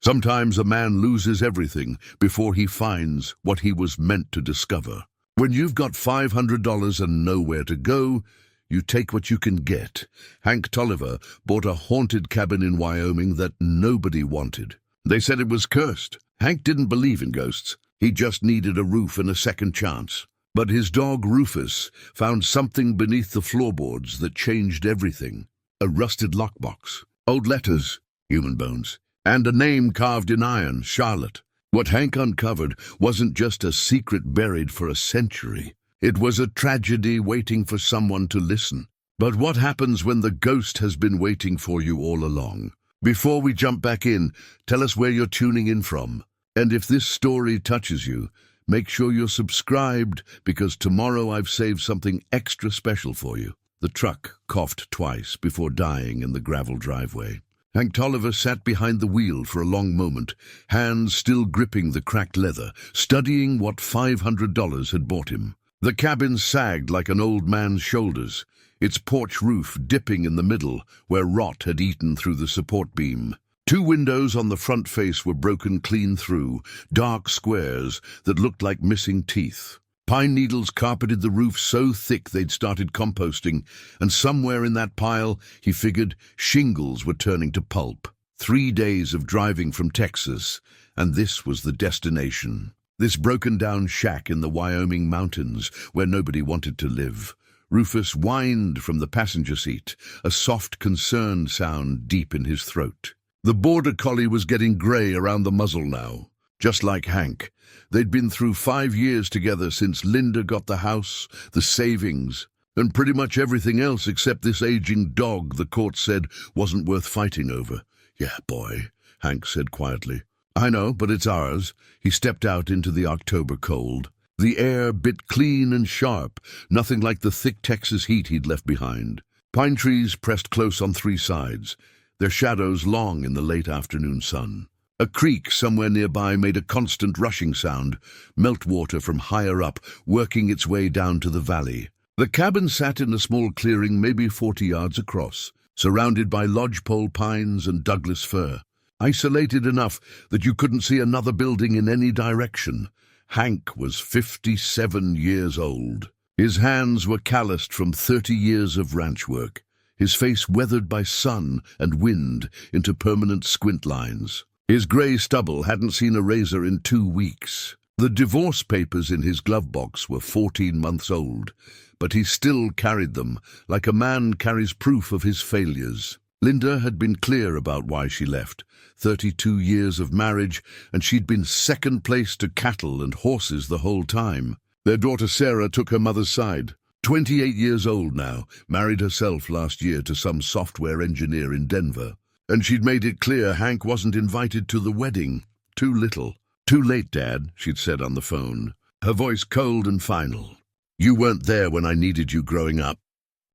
Sometimes a man loses everything before he finds what he was meant to discover. When you've got $500 and nowhere to go, you take what you can get. Hank Tolliver bought a haunted cabin in Wyoming that nobody wanted. They said it was cursed. Hank didn't believe in ghosts. He just needed a roof and a second chance. But his dog Rufus found something beneath the floorboards that changed everything. A rusted lockbox, old letters, human bones, and a name carved in iron, Charlotte. What Hank uncovered wasn't just a secret buried for a century. It was a tragedy waiting for someone to listen. But what happens when the ghost has been waiting for you all along? Before we jump back in, tell us where you're tuning in from. And if this story touches you, make sure you're subscribed, because tomorrow I've saved something extra special for you. The truck coughed twice before dying in the gravel driveway. Hank Tolliver sat behind the wheel for a long moment, hands still gripping the cracked leather, studying what $500 had bought him. The cabin sagged like an old man's shoulders, its porch roof dipping in the middle where rot had eaten through the support beam. 2 windows on the front face were broken clean through, dark squares that looked like missing teeth. Pine needles carpeted the roof so thick they'd started composting, and somewhere in that pile, he figured, shingles were turning to pulp. 3 days of driving from Texas, and this was the destination. This broken-down shack in the Wyoming mountains where nobody wanted to live. Rufus whined from the passenger seat, a soft, concerned sound deep in his throat. The border collie was getting gray around the muzzle now. Just like Hank, they'd been through 5 years together since Linda got the house, the savings, and pretty much everything else except this aging dog the court said wasn't worth fighting over. "Yeah, boy," Hank said quietly. "I know, but it's ours." He stepped out into the October cold. The air bit clean and sharp, nothing like the thick Texas heat he'd left behind. Pine trees pressed close on 3 sides, their shadows long in the late afternoon sun. A creek somewhere nearby made a constant rushing sound, meltwater from higher up, working its way down to the valley. The cabin sat in a small clearing maybe 40 yards across, surrounded by lodgepole pines and Douglas fir. Isolated enough that you couldn't see another building in any direction. Hank was 57 years old. His hands were calloused from 30 years of ranch work, his face weathered by sun and wind into permanent squint lines. His grey stubble hadn't seen a razor in 2 weeks. The divorce papers in his glove box were 14 months old, but he still carried them like a man carries proof of his failures. Linda had been clear about why she left. 32 years of marriage, and she'd been second place to cattle and horses the whole time. Their daughter Sarah took her mother's side. 28 years old now, married herself last year to some software engineer in Denver. And she'd made it clear Hank wasn't invited to the wedding. Too little. "Too late, Dad," she'd said on the phone, her voice cold and final. "You weren't there when I needed you growing up.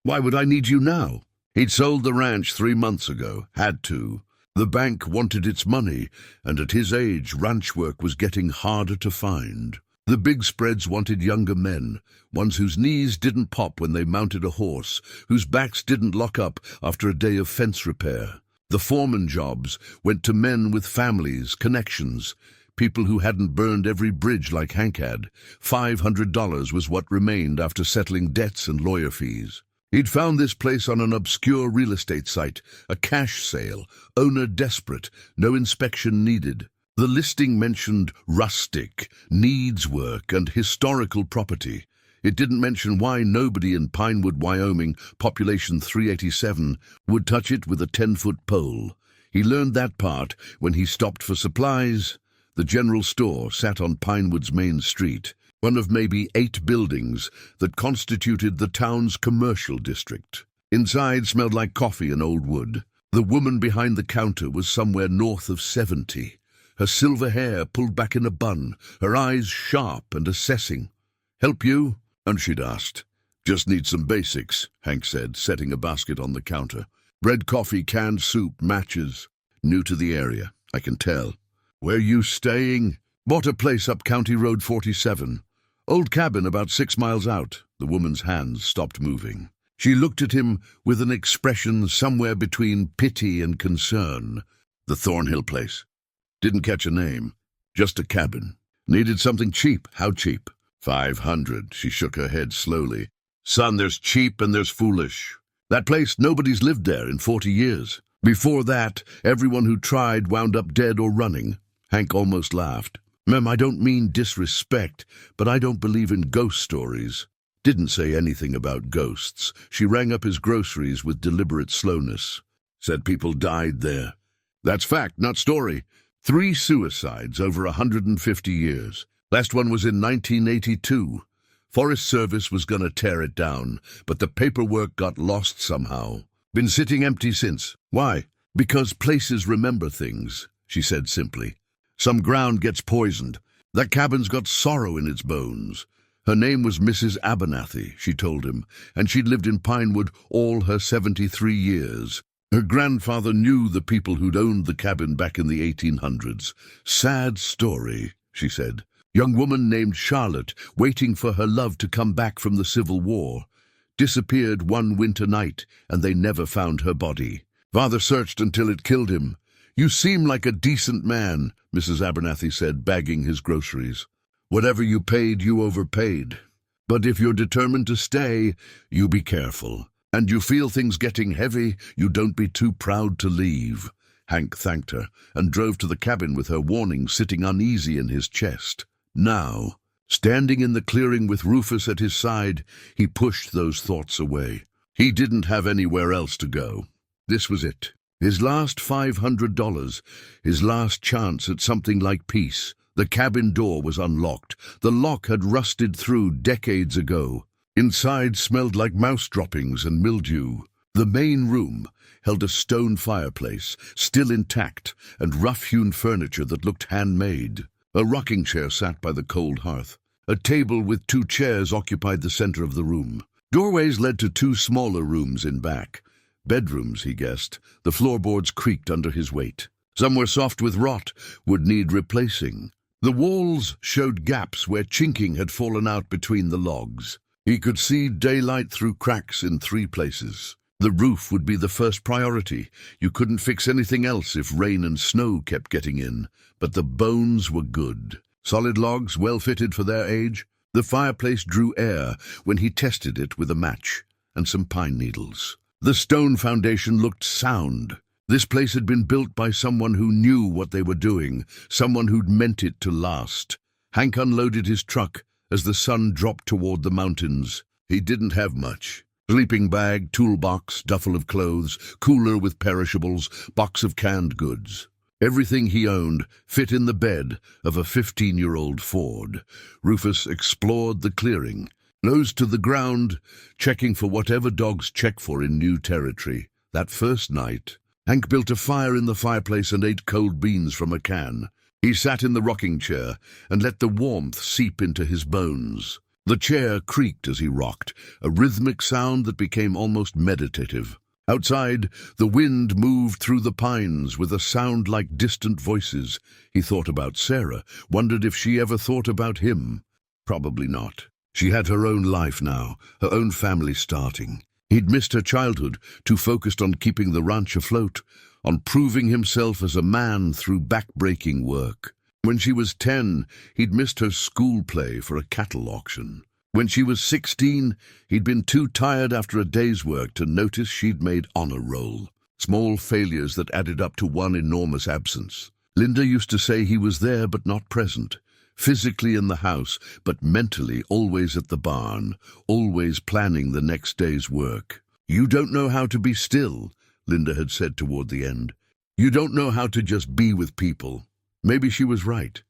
Why would I need you now?" He'd sold the ranch 3 months ago, had to. The bank wanted its money, and at his age, ranch work was getting harder to find. The big spreads wanted younger men, ones whose knees didn't pop when they mounted a horse, whose backs didn't lock up after a day of fence repair. The foreman jobs went to men with families, connections, people who hadn't burned every bridge like Hank had. $500 was what remained after settling debts and lawyer fees. He'd found this place on an obscure real estate site, a cash sale, owner desperate, no inspection needed. The listing mentioned rustic, needs work, and historical property. It didn't mention why nobody in Pinewood, Wyoming, population 387, would touch it with a 10-foot pole. He learned that part when he stopped for supplies. The general store sat on Pinewood's main street, one of maybe 8 buildings that constituted the town's commercial district. Inside smelled like coffee and old wood. The woman behind the counter was somewhere north of 70. Her silver hair pulled back in a bun, her eyes sharp and assessing. "Help you?" And she'd asked. "Just need some basics," Hank said, setting a basket on the counter. "Bread, coffee, canned soup, matches." "New to the area, I can tell." "Where you staying?" "Bought a place up County Road 47. Old cabin about 6 miles out." The woman's hands stopped moving. She looked at him with an expression somewhere between pity and concern. "The Thornhill place." Didn't catch a name. Just a cabin. Needed something cheap. How cheap? 500. She shook her head slowly. Son, there's cheap and there's foolish. That place, nobody's lived there in 40 years. Before that, everyone who tried wound up dead or running. Hank almost laughed. Mem, I don't mean disrespect, but I don't believe in ghost stories. Didn't say anything about ghosts. She rang up his groceries with deliberate slowness. Said people died there. That's fact, not story. 3 suicides over 150 years. Last one was in 1982. Forest Service was gonna tear it down, but the paperwork got lost somehow. Been sitting empty since. Why? Because places remember things, she said simply. Some ground gets poisoned. That cabin's got sorrow in its bones. Her name was Mrs. Abernathy, she told him, and she'd lived in Pinewood all her 73 years. Her grandfather knew the people who'd owned the cabin back in the 1800s. Sad story, she said. Young woman named Charlotte, waiting for her love to come back from the Civil War. Disappeared one winter night, and they never found her body. Father searched until it killed him. You seem like a decent man, Mrs. Abernathy said, bagging his groceries. Whatever you paid, you overpaid. But if you're determined to stay, you be careful. And you feel things getting heavy, you don't be too proud to leave. Hank thanked her and drove to the cabin with her warning sitting uneasy in his chest. Now, standing in the clearing with Rufus at his side, he pushed those thoughts away. He didn't have anywhere else to go. This was it. His last $500, his last chance at something like peace. The cabin door was unlocked. The lock had rusted through decades ago. Inside smelled like mouse droppings and mildew. The main room held a stone fireplace, still intact, and rough-hewn furniture that looked handmade. A rocking chair sat by the cold hearth. A table with 2 chairs occupied the center of the room. Doorways led to 2 smaller rooms in back. Bedrooms, he guessed. The floorboards creaked under his weight. Some were soft with rot, would need replacing. The walls showed gaps where chinking had fallen out between the logs. He could see daylight through cracks in 3 places. The roof would be the first priority. You couldn't fix anything else if rain and snow kept getting in. But the bones were good. Solid logs, well fitted for their age. The fireplace drew air when he tested it with a match and some pine needles. The stone foundation looked sound. This place had been built by someone who knew what they were doing, someone who'd meant it to last. Hank unloaded his truck as the sun dropped toward the mountains. He didn't have much. Sleeping bag, toolbox, duffel of clothes, cooler with perishables, box of canned goods. Everything he owned fit in the bed of a 15-year-old Ford. Rufus explored the clearing, nose to the ground, checking for whatever dogs check for in new territory. That first night, Hank built a fire in the fireplace and ate cold beans from a can. He sat in the rocking chair and let the warmth seep into his bones. The chair creaked as he rocked, a rhythmic sound that became almost meditative. Outside, the wind moved through the pines with a sound like distant voices. He thought about Sarah, wondered if she ever thought about him. Probably not. She had her own life now, her own family starting. He'd missed her childhood, too focused on keeping the ranch afloat, on proving himself as a man through back-breaking work. When she was 10, he'd missed her school play for a cattle auction. When she was 16, he'd been too tired after a day's work to notice she'd made honor roll. Small failures that added up to one enormous absence. Linda used to say he was there but not present. Physically in the house, but mentally always at the barn, always planning the next day's work. You don't know how to be still, Linda had said toward the end. You don't know how to just be with people. Maybe she was right.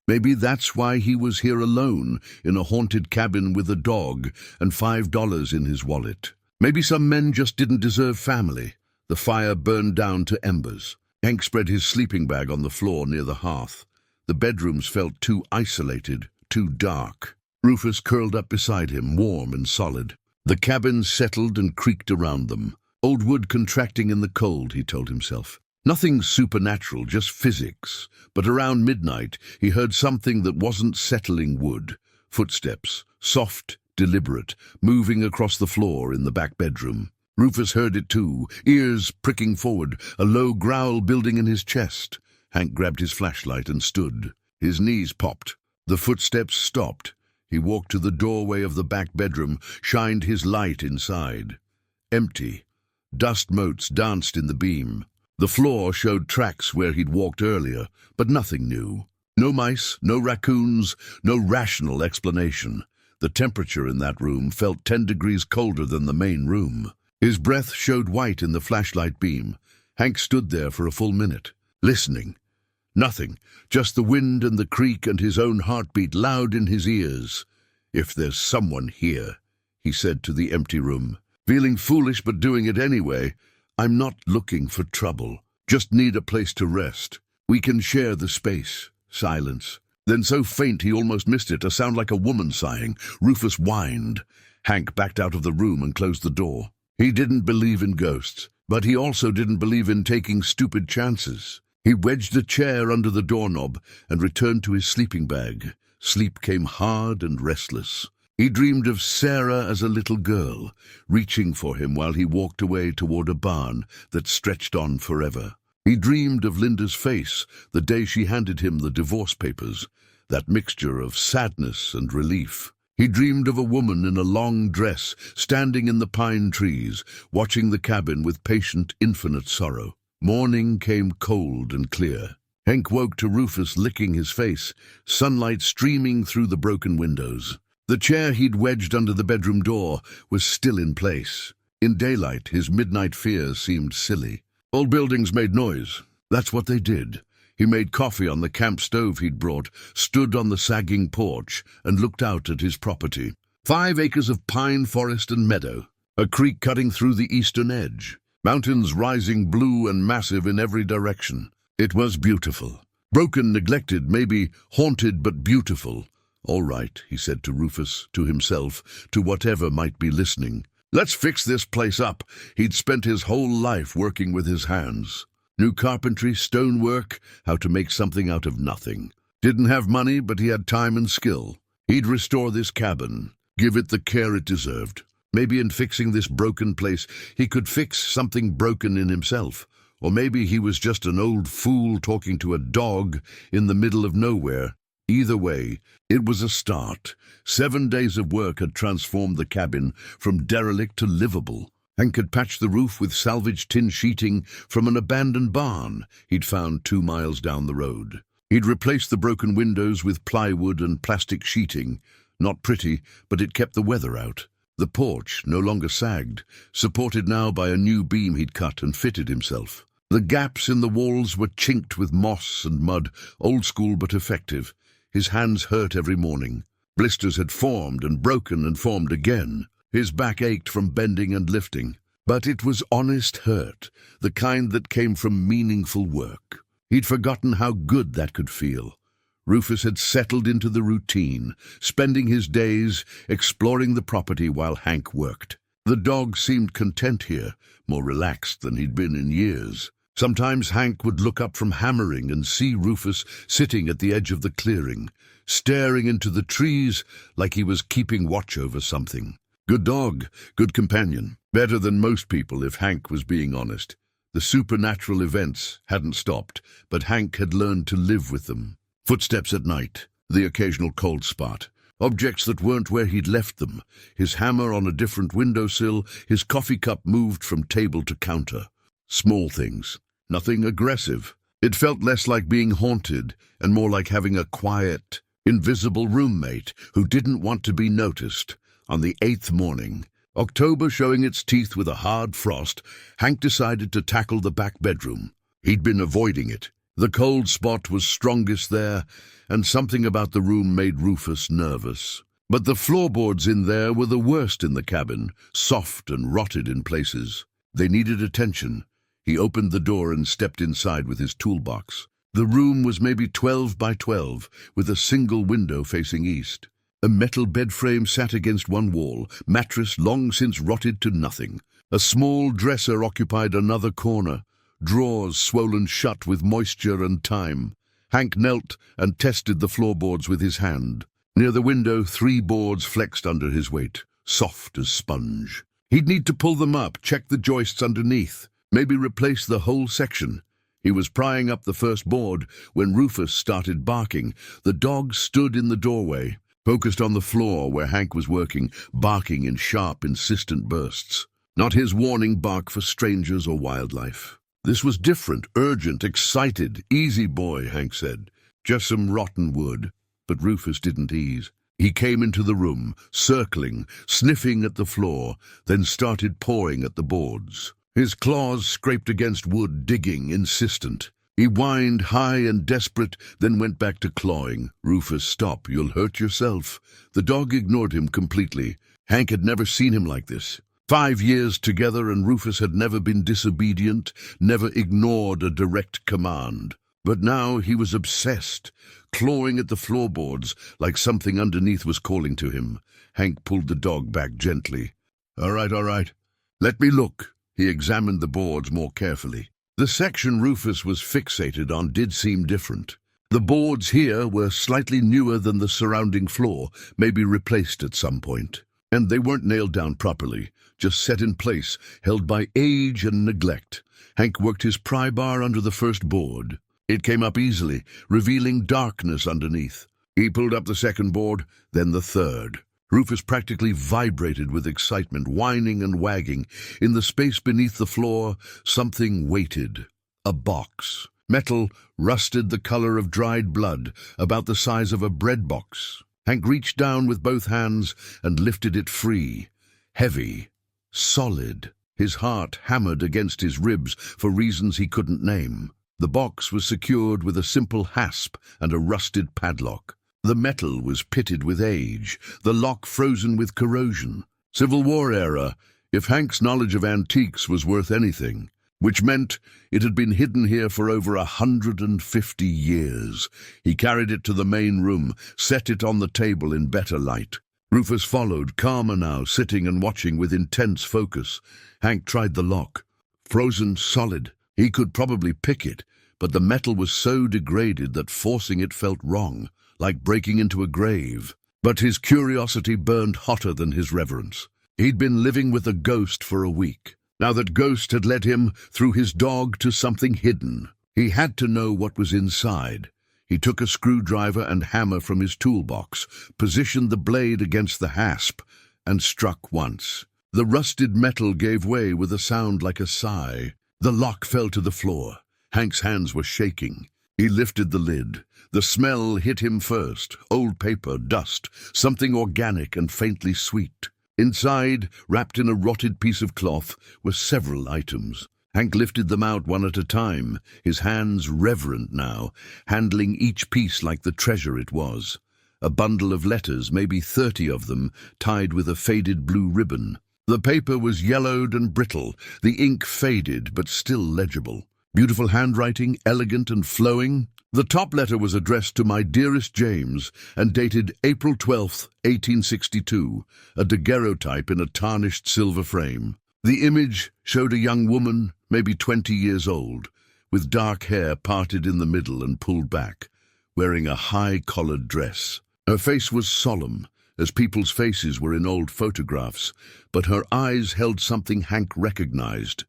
Maybe that's why he was here alone, in a haunted cabin with a dog and $5 in his wallet. Maybe some men just didn't deserve family. The fire burned down to embers. Hank spread his sleeping bag on the floor near the hearth. The bedrooms felt too isolated, too dark. Rufus curled up beside him, warm and solid. The cabin settled and creaked around them. Old wood contracting in the cold, he told himself. Nothing supernatural, just physics. But around midnight, he heard something that wasn't settling wood. Footsteps, soft, deliberate, moving across the floor in the back bedroom. Rufus heard it too, ears pricking forward, a low growl building in his chest. Hank grabbed his flashlight and stood. His knees popped. The footsteps stopped. He walked to the doorway of the back bedroom, shined his light inside. Empty. Dust motes danced in the beam. The floor showed tracks where he'd walked earlier, but nothing new. No mice, no raccoons, no rational explanation. The temperature in that room felt 10 degrees colder than the main room. His breath showed white in the flashlight beam. Hank stood there for a full minute, listening. Nothing, just the wind and the creak and his own heartbeat loud in his ears. "If there's someone here," he said to the empty room, feeling foolish but doing it anyway. "I'm not looking for trouble. Just need a place to rest. We can share the space." Silence. Then so faint he almost missed it, a sound like a woman sighing. Rufus whined. Hank backed out of the room and closed the door. He didn't believe in ghosts, but he also didn't believe in taking stupid chances. He wedged a chair under the doorknob and returned to his sleeping bag. Sleep came hard and restless. He dreamed of Sarah as a little girl, reaching for him while he walked away toward a barn that stretched on forever. He dreamed of Linda's face the day she handed him the divorce papers, that mixture of sadness and relief. He dreamed of a woman in a long dress, standing in the pine trees, watching the cabin with patient, infinite sorrow. Morning came cold and clear. Hank woke to Rufus licking his face, sunlight streaming through the broken windows. The chair he'd wedged under the bedroom door was still in place. In daylight, his midnight fears seemed silly. Old buildings made noise. That's what they did. He made coffee on the camp stove he'd brought, stood on the sagging porch, and looked out at his property. 5 acres of pine forest and meadow. A creek cutting through the eastern edge. Mountains rising blue and massive in every direction. It was beautiful. Broken, neglected, maybe haunted, but beautiful. "All right," he said to Rufus, to himself, to whatever might be listening. "Let's fix this place up." He'd spent his whole life working with his hands. New carpentry, stonework, how to make something out of nothing. Didn't have money, but he had time and skill. He'd restore this cabin, give it the care it deserved. Maybe in fixing this broken place, he could fix something broken in himself. Or maybe he was just an old fool talking to a dog in the middle of nowhere. Either way, it was a start. 7 days of work had transformed the cabin from derelict to livable. Hank could patch the roof with salvaged tin sheeting from an abandoned barn he'd found 2 miles down the road. He'd replaced the broken windows with plywood and plastic sheeting. Not pretty, but it kept the weather out. The porch, no longer sagged, supported now by a new beam he'd cut and fitted himself. The gaps in the walls were chinked with moss and mud, old school but effective. His hands hurt every morning. Blisters had formed and broken and formed again. His back ached from bending and lifting. But it was honest hurt, the kind that came from meaningful work. He'd forgotten how good that could feel. Rufus had settled into the routine, spending his days exploring the property while Hank worked. The dog seemed content here, more relaxed than he'd been in years. Sometimes Hank would look up from hammering and see Rufus sitting at the edge of the clearing, staring into the trees like he was keeping watch over something. Good dog, good companion. Better than most people, if Hank was being honest. The supernatural events hadn't stopped, but Hank had learned to live with them. Footsteps at night, the occasional cold spot, objects that weren't where he'd left them, his hammer on a different windowsill, his coffee cup moved from table to counter. Small things, nothing aggressive. It felt less like being haunted and more like having a quiet, invisible roommate who didn't want to be noticed. On the 8th morning, October showing its teeth with a hard frost, Hank decided to tackle the back bedroom. He'd been avoiding it. The cold spot was strongest there, and something about the room made Rufus nervous. But the floorboards in there were the worst in the cabin, soft and rotted in places. They needed attention. He opened the door and stepped inside with his toolbox. The room was maybe 12 by 12, with a single window facing east. A metal bed frame sat against one wall, mattress long since rotted to nothing. A small dresser occupied another corner, drawers swollen shut with moisture and time. Hank knelt and tested the floorboards with his hand. Near the window, 3 boards flexed under his weight, soft as sponge. He'd need to pull them up, check the joists underneath, maybe replace the whole section. He was prying up the first board when Rufus started barking. The dog stood in the doorway, focused on the floor where Hank was working, barking in sharp, insistent bursts. Not his warning bark for strangers or wildlife. This was different, urgent, excited. "Easy, boy," Hank said. "Just some rotten wood." But Rufus didn't ease. He came into the room, circling, sniffing at the floor, then started pawing at the boards. His claws scraped against wood, digging, insistent. He whined, high and desperate, then went back to clawing. "Rufus, stop, you'll hurt yourself." The dog ignored him completely. Hank had never seen him like this. 5 years together, and Rufus had never been disobedient, never ignored a direct command. But now he was obsessed, clawing at the floorboards like something underneath was calling to him. Hank pulled the dog back gently. All right. Let me look." He examined the boards more carefully. The section Rufus was fixated on did seem different. The boards here were slightly newer than the surrounding floor, maybe replaced at some point. And they weren't nailed down properly, just set in place, held by age and neglect. Hank worked his pry bar under the first board. It came up easily, revealing darkness underneath. He pulled up the second board, then the third. Rufus practically vibrated with excitement, whining and wagging. In the space beneath the floor, something waited. A box. Metal, rusted the color of dried blood, about the size of a bread box. Hank reached down with both hands and lifted it free. Heavy. Solid. His heart hammered against his ribs for reasons he couldn't name. The box was secured with a simple hasp and a rusted padlock. The metal was pitted with age, the lock frozen with corrosion. Civil War era, if Hank's knowledge of antiques was worth anything, which meant it had been hidden here for over 150 years. He carried it to the main room, set it on the table in better light. Rufus followed, calmer now, sitting and watching with intense focus. Hank tried the lock. Frozen solid. He could probably pick it, but the metal was so degraded that forcing it felt wrong, like breaking into a grave. But his curiosity burned hotter than his reverence. He'd been living with a ghost for a week. Now that ghost had led him, through his dog, to something hidden. He had to know what was inside. He took a screwdriver and hammer from his toolbox, positioned the blade against the hasp, and struck once. The rusted metal gave way with a sound like a sigh. The lock fell to the floor. Hank's hands were shaking. He lifted the lid. The smell hit him first. Old paper, dust, something organic and faintly sweet. Inside, wrapped in a rotted piece of cloth, were several items. Hank lifted them out one at a time, his hands reverent now, handling each piece like the treasure it was. A bundle of letters, maybe 30 of them, tied with a faded blue ribbon. The paper was yellowed and brittle, the ink faded but still legible. Beautiful handwriting, elegant and flowing. The top letter was addressed to "My dearest James" and dated April 12th, 1862, a daguerreotype in a tarnished silver frame. The image showed a young woman, maybe 20 years old, with dark hair parted in the middle and pulled back, wearing a high-collared dress. Her face was solemn, as people's faces were in old photographs, but her eyes held something Hank recognized,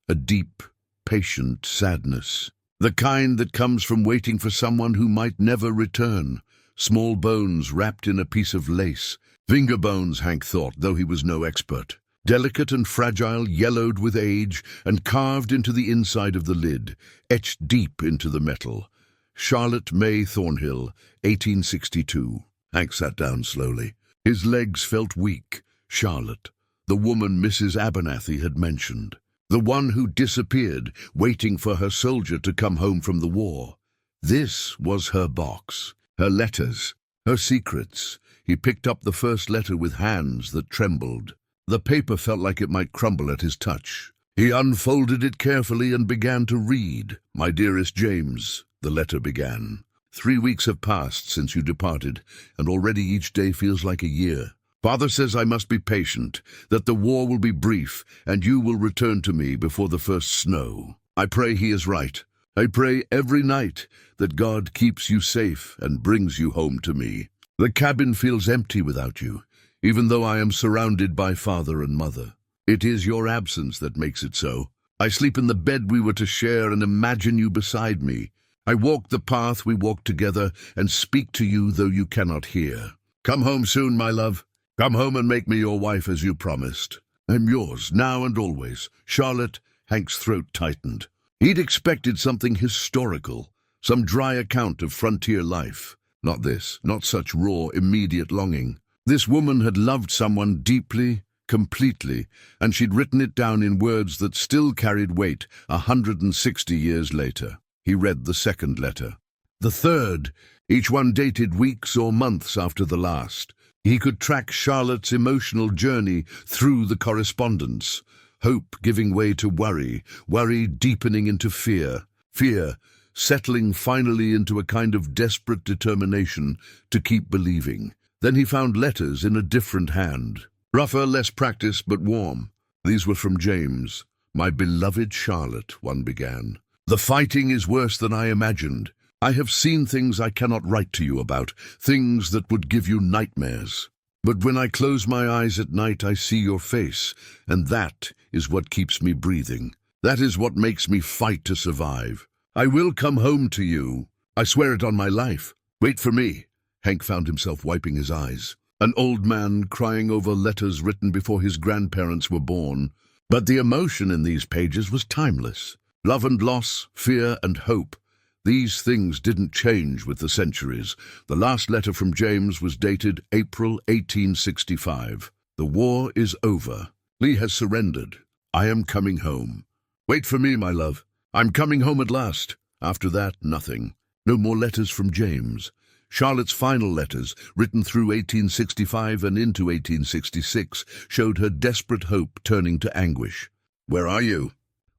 a deep, patient sadness. The kind that comes from waiting for someone who might never return. Small bones wrapped in a piece of lace. Finger bones, Hank thought, though he was no expert. Delicate and fragile, yellowed with age, and carved into the inside of the lid, etched deep into the metal. Charlotte May Thornhill, 1862. Hank sat down slowly. His legs felt weak. Charlotte, the woman Mrs. Abernathy had mentioned. The one who disappeared, waiting for her soldier to come home from the war. This was her box, her letters, her secrets. He picked up the first letter with hands that trembled. The paper felt like it might crumble at his touch. He unfolded it carefully and began to read. "My dearest James," the letter began. 3 weeks have passed since you departed, and already each day feels like a year. Father says I must be patient, that the war will be brief, and you will return to me before the first snow. I pray he is right. I pray every night that God keeps you safe and brings you home to me. The cabin feels empty without you, even though I am surrounded by father and mother. It is your absence that makes it so. I sleep in the bed we were to share and imagine you beside me. I walk the path we walk together and speak to you though you cannot hear. Come home soon, my love. Come home and make me your wife as you promised. I'm yours, now and always. Charlotte. Hank's throat tightened. He'd expected something historical, some dry account of frontier life. Not this, not such raw, immediate longing. This woman had loved someone deeply, completely, and she'd written it down in words that still carried weight 160 years later. He read the second letter. The third, each one dated weeks or months after the last. He could track Charlotte's emotional journey through the correspondence. Hope giving way to worry, worry deepening into fear, fear settling finally into a kind of desperate determination to keep believing. Then he found letters in a different hand. Rougher, less practiced, but warm. These were from James. My beloved Charlotte, one began. The fighting is worse than I imagined. I have seen things I cannot write to you about, things that would give you nightmares. But when I close my eyes at night, I see your face, and that is what keeps me breathing. That is what makes me fight to survive. I will come home to you. I swear it on my life. Wait for me. Hank found himself wiping his eyes. An old man crying over letters written before his grandparents were born. But the emotion in these pages was timeless. Love and loss, fear and hope. These things didn't change with the centuries. The last letter from James was dated April 1865. The war is over. Lee has surrendered. I am coming home. Wait for me, my love. I'm coming home at last. After that, nothing. No more letters from James. Charlotte's final letters, written through 1865 and into 1866, showed her desperate hope turning to anguish. Where are you?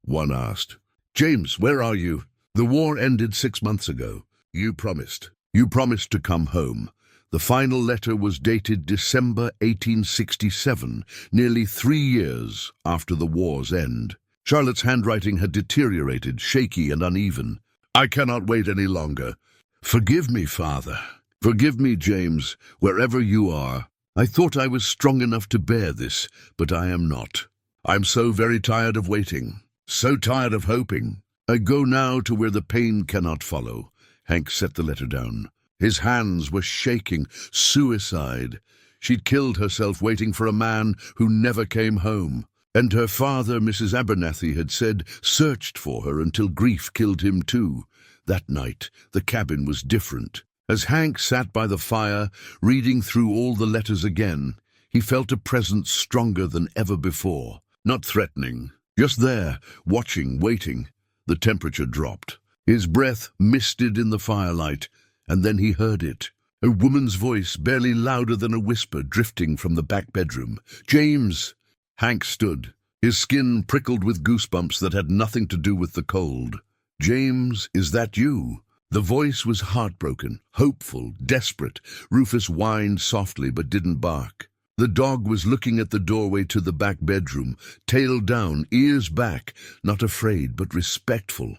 One asked. James, where are you? The war ended 6 months ago. You promised. You promised to come home. The final letter was dated December 1867, nearly 3 years after the war's end. Charlotte's handwriting had deteriorated, shaky and uneven. I cannot wait any longer. Forgive me, Father. Forgive me, James, wherever you are. I thought I was strong enough to bear this, but I am not. I'm so very tired of waiting, so tired of hoping. I go now to where the pain cannot follow. Hank set the letter down. His hands were shaking. Suicide. She'd killed herself waiting for a man who never came home. And her father, Mrs. Abernathy, had said, searched for her until grief killed him too. That night, the cabin was different. As Hank sat by the fire, reading through all the letters again, he felt a presence stronger than ever before. Not threatening, just there, watching, waiting. The temperature dropped. His breath misted in the firelight, and then he heard it. A woman's voice, barely louder than a whisper, drifting from the back bedroom. James! Hank stood, his skin prickled with goosebumps that had nothing to do with the cold. James, is that you? The voice was heartbroken, hopeful, desperate. Rufus whined softly but didn't bark. The dog was looking at the doorway to the back bedroom, tail down, ears back, not afraid but respectful,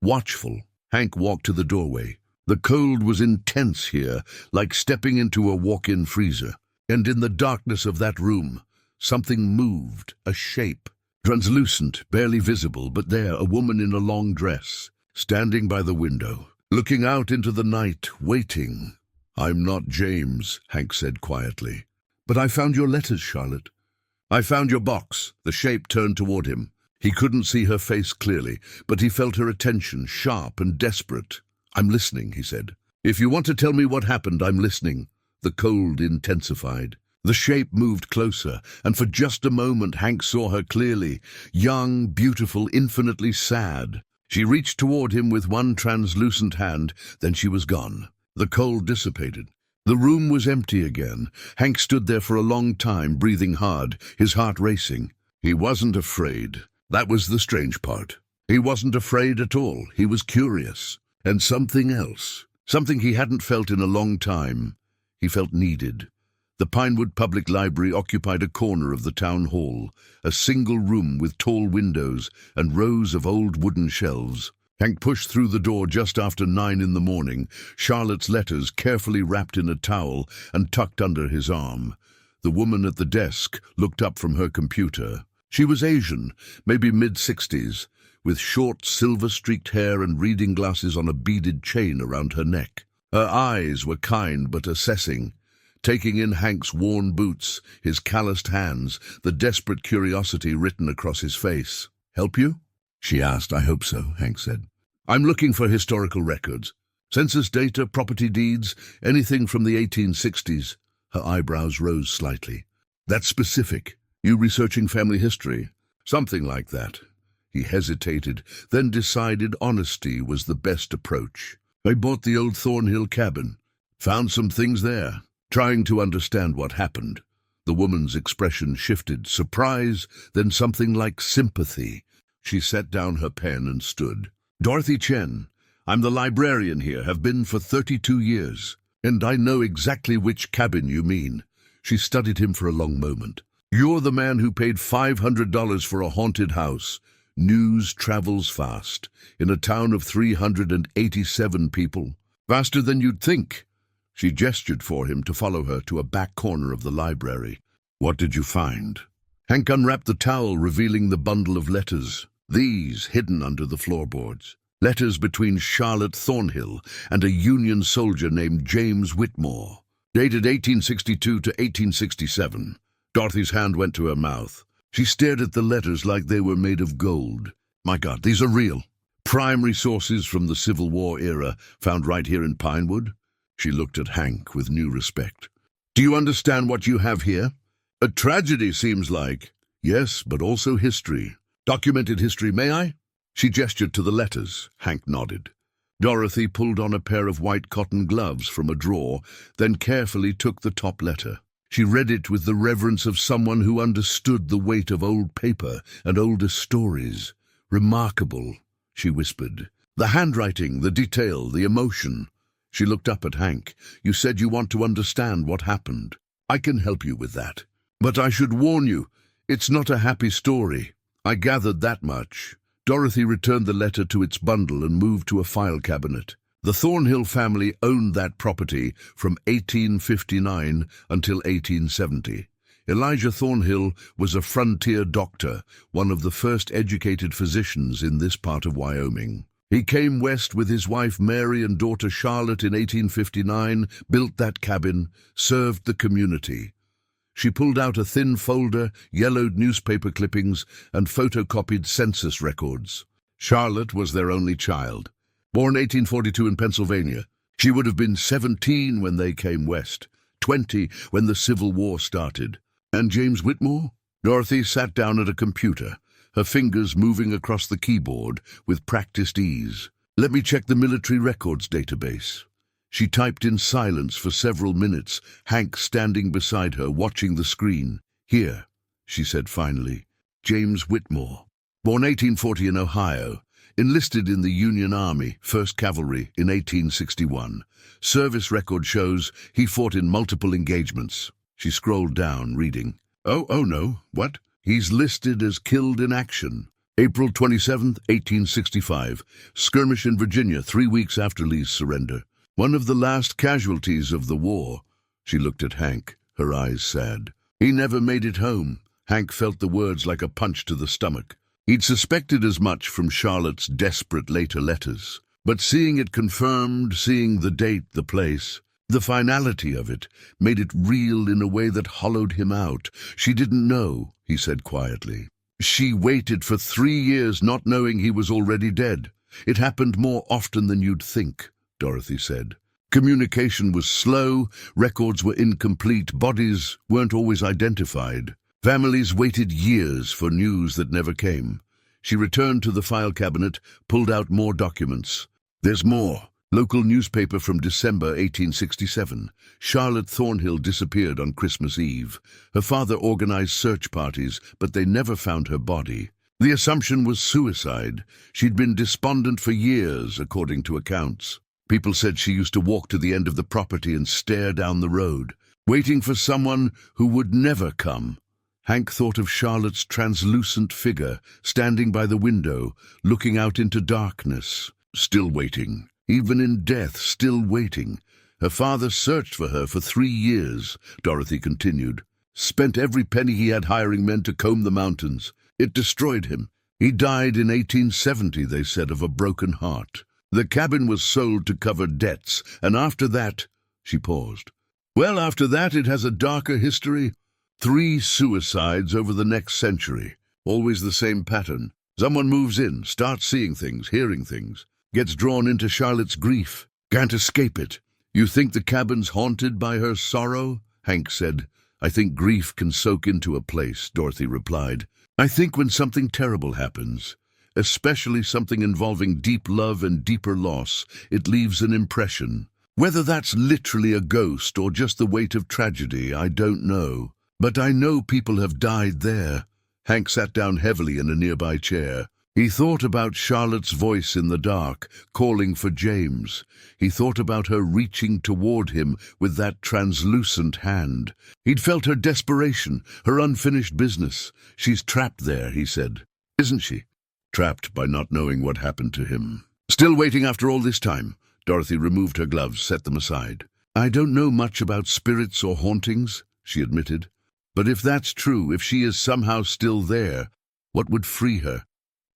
watchful. Hank walked to the doorway. The cold was intense here, like stepping into a walk-in freezer. And in the darkness of that room, something moved, a shape. Translucent, barely visible, but there, a woman in a long dress, standing by the window, looking out into the night, waiting. I'm not James, Hank said quietly. But I found your letters, Charlotte. I found your box. The shape turned toward him. He couldn't see her face clearly, but he felt her attention, sharp and desperate. I'm listening, he said. If you want to tell me what happened, I'm listening. The cold intensified. The shape moved closer, and for just a moment Hank saw her clearly. Young, beautiful, infinitely sad. She reached toward him with one translucent hand, then she was gone. The cold dissipated. The room was empty again. Hank stood there for a long time, breathing hard, his heart racing. He wasn't afraid. That was the strange part. He wasn't afraid at all. He was curious. And something else. Something he hadn't felt in a long time. He felt needed. The Pinewood Public Library occupied a corner of the town hall, a single room with tall windows and rows of old wooden shelves. Hank pushed through the door just after 9 in the morning, Charlotte's letters carefully wrapped in a towel and tucked under his arm. The woman at the desk looked up from her computer. She was Asian, maybe mid-60s, with short silver-streaked hair and reading glasses on a beaded chain around her neck. Her eyes were kind but assessing, taking in Hank's worn boots, his calloused hands, the desperate curiosity written across his face. "Help you?" she asked. "I hope so," Hank said. "I'm looking for historical records. Census data, property deeds, anything from the 1860s. Her eyebrows rose slightly. "That's specific. You researching family history?" "Something like that." He hesitated, then decided honesty was the best approach. "I bought the old Thornhill cabin. Found some things there." Trying to understand what happened, the woman's expression shifted, surprise, then something like sympathy. She set down her pen and stood. "Dorothy Chen. I'm the librarian here, have been for 32 years. And I know exactly which cabin you mean." She studied him for a long moment. "You're the man who paid $500 for a haunted house. News travels fast. In a town of 387 people. Faster than you'd think." She gestured for him to follow her to a back corner of the library. "What did you find?" Hank unwrapped the towel, revealing the bundle of letters. These hidden under the floorboards. Letters between Charlotte Thornhill and a Union soldier named James Whitmore. Dated 1862 to 1867. Dorothy's hand went to her mouth. She stared at the letters like they were made of gold. "My God, these are real. Primary sources from the Civil War era, found right here in Pinewood?" She looked at Hank with new respect. "Do you understand what you have here? A tragedy, seems like." "Yes, but also history. Documented history, may I?" She gestured to the letters. Hank nodded. Dorothy pulled on a pair of white cotton gloves from a drawer, then carefully took the top letter. She read it with the reverence of someone who understood the weight of old paper and older stories. "Remarkable," she whispered. "The handwriting, the detail, the emotion." She looked up at Hank. "You said you want to understand what happened. I can help you with that. But I should warn you, it's not a happy story." "I gathered that much." Dorothy returned the letter to its bundle and moved to a file cabinet. The Thornhill family owned that property from 1859 until 1870. Elijah Thornhill was a frontier doctor, one of the first educated physicians in this part of Wyoming. He came west with his wife Mary and daughter Charlotte in 1859, built that cabin, served the community. She pulled out a thin folder, yellowed newspaper clippings, and photocopied census records. Charlotte was their only child. Born 1842 in Pennsylvania, she would have been 17 when they came west, 20 when the Civil War started. "And James Whitmore?" Dorothy sat down at a computer, her fingers moving across the keyboard with practiced ease. "Let me check the military records database." She typed in silence for several minutes, Hank standing beside her, watching the screen. "Here," she said finally. "James Whitmore. Born 1840 in Ohio. Enlisted in the Union Army, 1st Cavalry, in 1861. Service record shows he fought in multiple engagements." She scrolled down, reading. Oh no, what? "He's listed as killed in action. April 27th, 1865. Skirmish in Virginia 3 weeks after Lee's surrender. One of the last casualties of the war." She looked at Hank, her eyes sad. "He never made it home." Hank felt the words like a punch to the stomach. He'd suspected as much from Charlotte's desperate later letters. But seeing it confirmed, seeing the date, the place, the finality of it, made it real in a way that hollowed him out. "She didn't know," he said quietly. "She waited for 3 years not knowing he was already dead. It happened more often than you'd think," Dorothy said. "Communication was slow, records were incomplete, bodies weren't always identified. Families waited years for news that never came." She returned to the file cabinet, pulled out more documents. "There's more. Local newspaper from December 1867. Charlotte Thornhill disappeared on Christmas Eve. Her father organized search parties, but they never found her body. The assumption was suicide. She'd been despondent for years, according to accounts. People said she used to walk to the end of the property and stare down the road, waiting for someone who would never come." Hank thought of Charlotte's translucent figure, standing by the window, looking out into darkness. Still waiting. Even in death, still waiting. "Her father searched for her for 3 years, Dorothy continued. "Spent every penny he had hiring men to comb the mountains. It destroyed him. He died in 1870, they said, of a broken heart. The cabin was sold to cover debts, and after that, she paused. Well, after that it has a darker history. 3 suicides over the next century. Always the same pattern. Someone moves in, starts seeing things, hearing things, gets drawn into Charlotte's grief, can't escape it. You think the cabin's haunted by her sorrow? Hank said. I think grief can soak into a place, Dorothy replied. I think when something terrible happens, especially something involving deep love and deeper loss, it leaves an impression. Whether that's literally a ghost or just the weight of tragedy, I don't know. But I know people have died there. Hank sat down heavily in a nearby chair. He thought about Charlotte's voice in the dark, calling for James. He thought about her reaching toward him with that translucent hand. He'd felt her desperation, her unfinished business. She's trapped there, he said. Isn't she? Trapped by not knowing what happened to him. Still waiting after all this time. Dorothy removed her gloves, set them aside. I don't know much about spirits or hauntings, she admitted. But if that's true, if she is somehow still there, what would free her?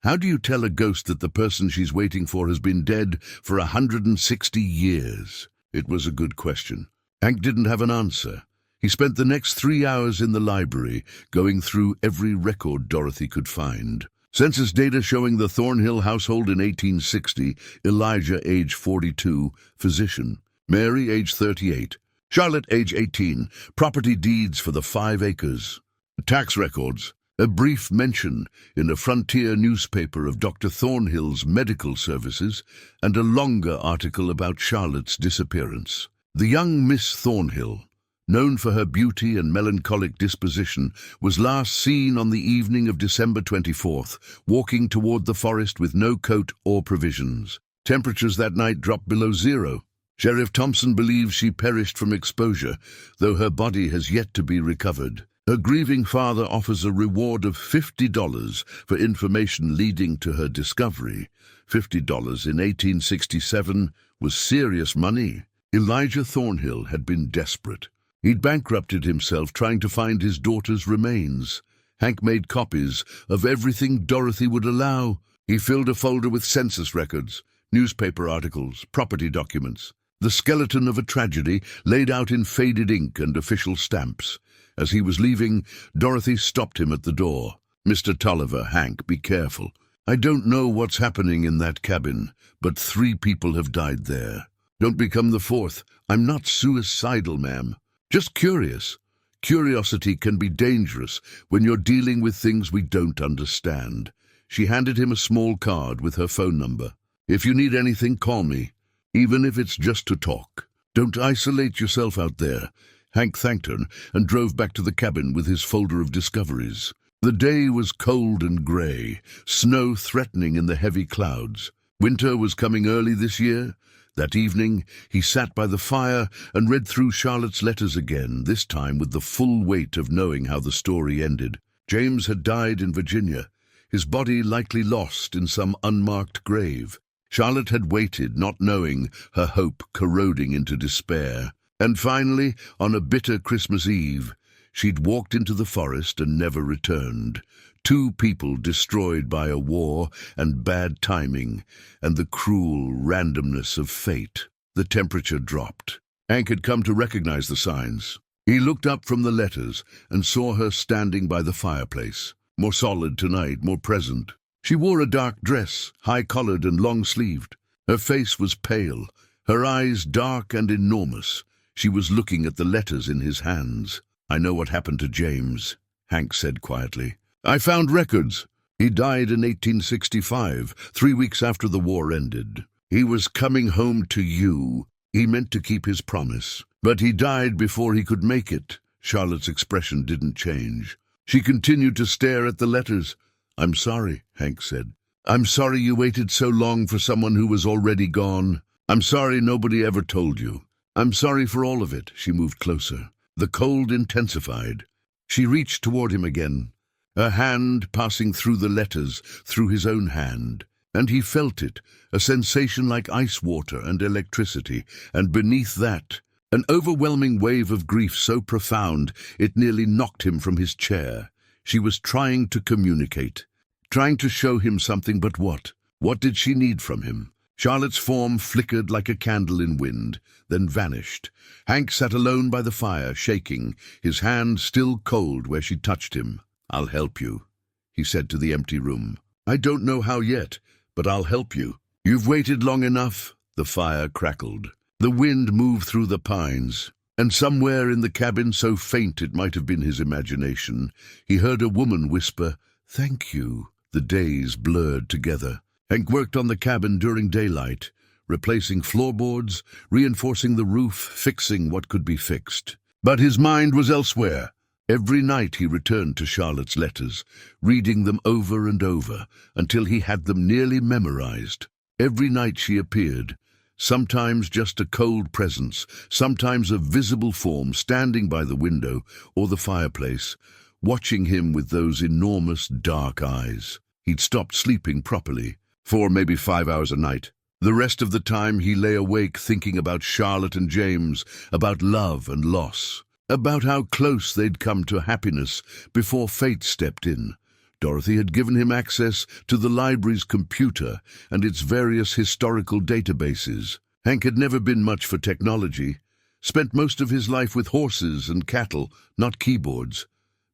How do you tell a ghost that the person she's waiting for has been dead for 160 years? It was a good question. Hank didn't have an answer. He spent the next 3 hours in the library, going through every record Dorothy could find. Census data showing the Thornhill household in 1860, Elijah, age 42, physician. Mary, age 38. Charlotte, age 18, property deeds for the 5 acres. Tax records. A brief mention in a frontier newspaper of Dr. Thornhill's medical services, and a longer article about Charlotte's disappearance. The young Miss Thornhill, known for her beauty and melancholic disposition, was last seen on the evening of December 24th, walking toward the forest with no coat or provisions. Temperatures that night dropped below 0. Sheriff Thompson believes she perished from exposure, though her body has yet to be recovered. Her grieving father offers a reward of $50 for information leading to her discovery. $50 in 1867 was serious money. Elijah Thornhill had been desperate. He'd bankrupted himself trying to find his daughter's remains. Hank made copies of everything Dorothy would allow. He filled a folder with census records, newspaper articles, property documents. The skeleton of a tragedy laid out in faded ink and official stamps. As he was leaving, Dorothy stopped him at the door. Mr. Tolliver, Hank, be careful. I don't know what's happening in that cabin, but 3 people have died there. Don't become the 4th. I'm not suicidal, ma'am. Just curious. Curiosity can be dangerous when you're dealing with things we don't understand. She handed him a small card with her phone number. If you need anything, call me, even if it's just to talk. Don't isolate yourself out there. Hank thanked her and drove back to the cabin with his folder of discoveries. The day was cold and grey, snow threatening in the heavy clouds. Winter was coming early this year. That evening, he sat by the fire and read through Charlotte's letters again, this time with the full weight of knowing how the story ended. James had died in Virginia, his body likely lost in some unmarked grave. Charlotte had waited, not knowing, her hope corroding into despair. And finally, on a bitter Christmas Eve, she'd walked into the forest and never returned. 2 people destroyed by a war and bad timing, and the cruel randomness of fate. The temperature dropped. Hank had come to recognize the signs. He looked up from the letters and saw her standing by the fireplace, more solid tonight, more present. She wore a dark dress, high-collared and long-sleeved. Her face was pale, her eyes dark and enormous. She was looking at the letters in his hands. I know what happened to James, Hank said quietly. I found records. He died in 1865, 3 weeks after the war ended. He was coming home to you. He meant to keep his promise. But he died before he could make it. Charlotte's expression didn't change. She continued to stare at the letters. I'm sorry, Hank said. I'm sorry you waited so long for someone who was already gone. I'm sorry nobody ever told you. I'm sorry for all of it. She moved closer. The cold intensified. She reached toward him again, her hand passing through the letters, through his own hand. And he felt it, a sensation like ice water and electricity, and beneath that, an overwhelming wave of grief so profound it nearly knocked him from his chair. She was trying to communicate, trying to show him something, but what? What did she need from him? Charlotte's form flickered like a candle in wind, then vanished. Hank sat alone by the fire, shaking, his hand still cold where she touched him. "I'll help you," he said to the empty room. "I don't know how yet, but I'll help you." "You've waited long enough." The fire crackled. The wind moved through the pines, and somewhere in the cabin, so faint it might have been his imagination, he heard a woman whisper, "Thank you." The days blurred together. Hank worked on the cabin during daylight, replacing floorboards, reinforcing the roof, fixing what could be fixed. But his mind was elsewhere. Every night he returned to Charlotte's letters, reading them over and over, until he had them nearly memorized. Every night she appeared, sometimes just a cold presence, sometimes a visible form standing by the window or the fireplace, watching him with those enormous dark eyes. He'd stopped sleeping properly, 4, maybe 5 hours a night. The rest of the time he lay awake thinking about Charlotte and James, about love and loss, about how close they'd come to happiness before fate stepped in. Dorothy had given him access to the library's computer and its various historical databases. Hank had never been much for technology, spent most of his life with horses and cattle, not keyboards.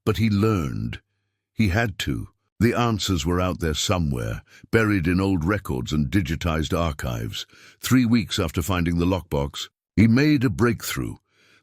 But he learned. He had to. The answers were out there somewhere, buried in old records and digitized archives. 3 weeks after finding the lockbox, he made a breakthrough.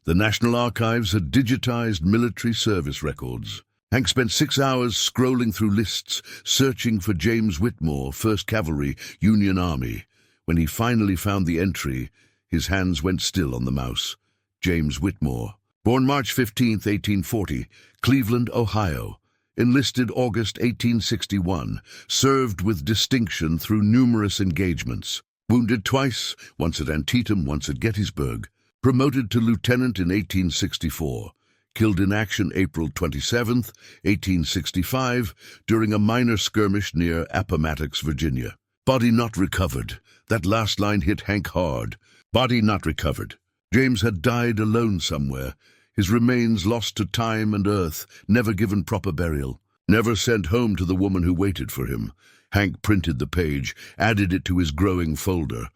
The National Archives had digitized military service records. Hank spent 6 hours scrolling through lists, searching for James Whitmore, 1st Cavalry, Union Army. When he finally found the entry, his hands went still on the mouse. James Whitmore, born March 15, 1840, Cleveland, Ohio. Enlisted August 1861, served with distinction through numerous engagements. Wounded twice, once at Antietam, once at Gettysburg. Promoted to lieutenant in 1864. Killed in action April 27, 1865, during a minor skirmish near Appomattox, Virginia. Body not recovered. That last line hit Hank hard. Body not recovered. James had died alone somewhere, his remains lost to time and earth, never given proper burial, never sent home to the woman who waited for him. Hank printed the page, added it to his growing folder.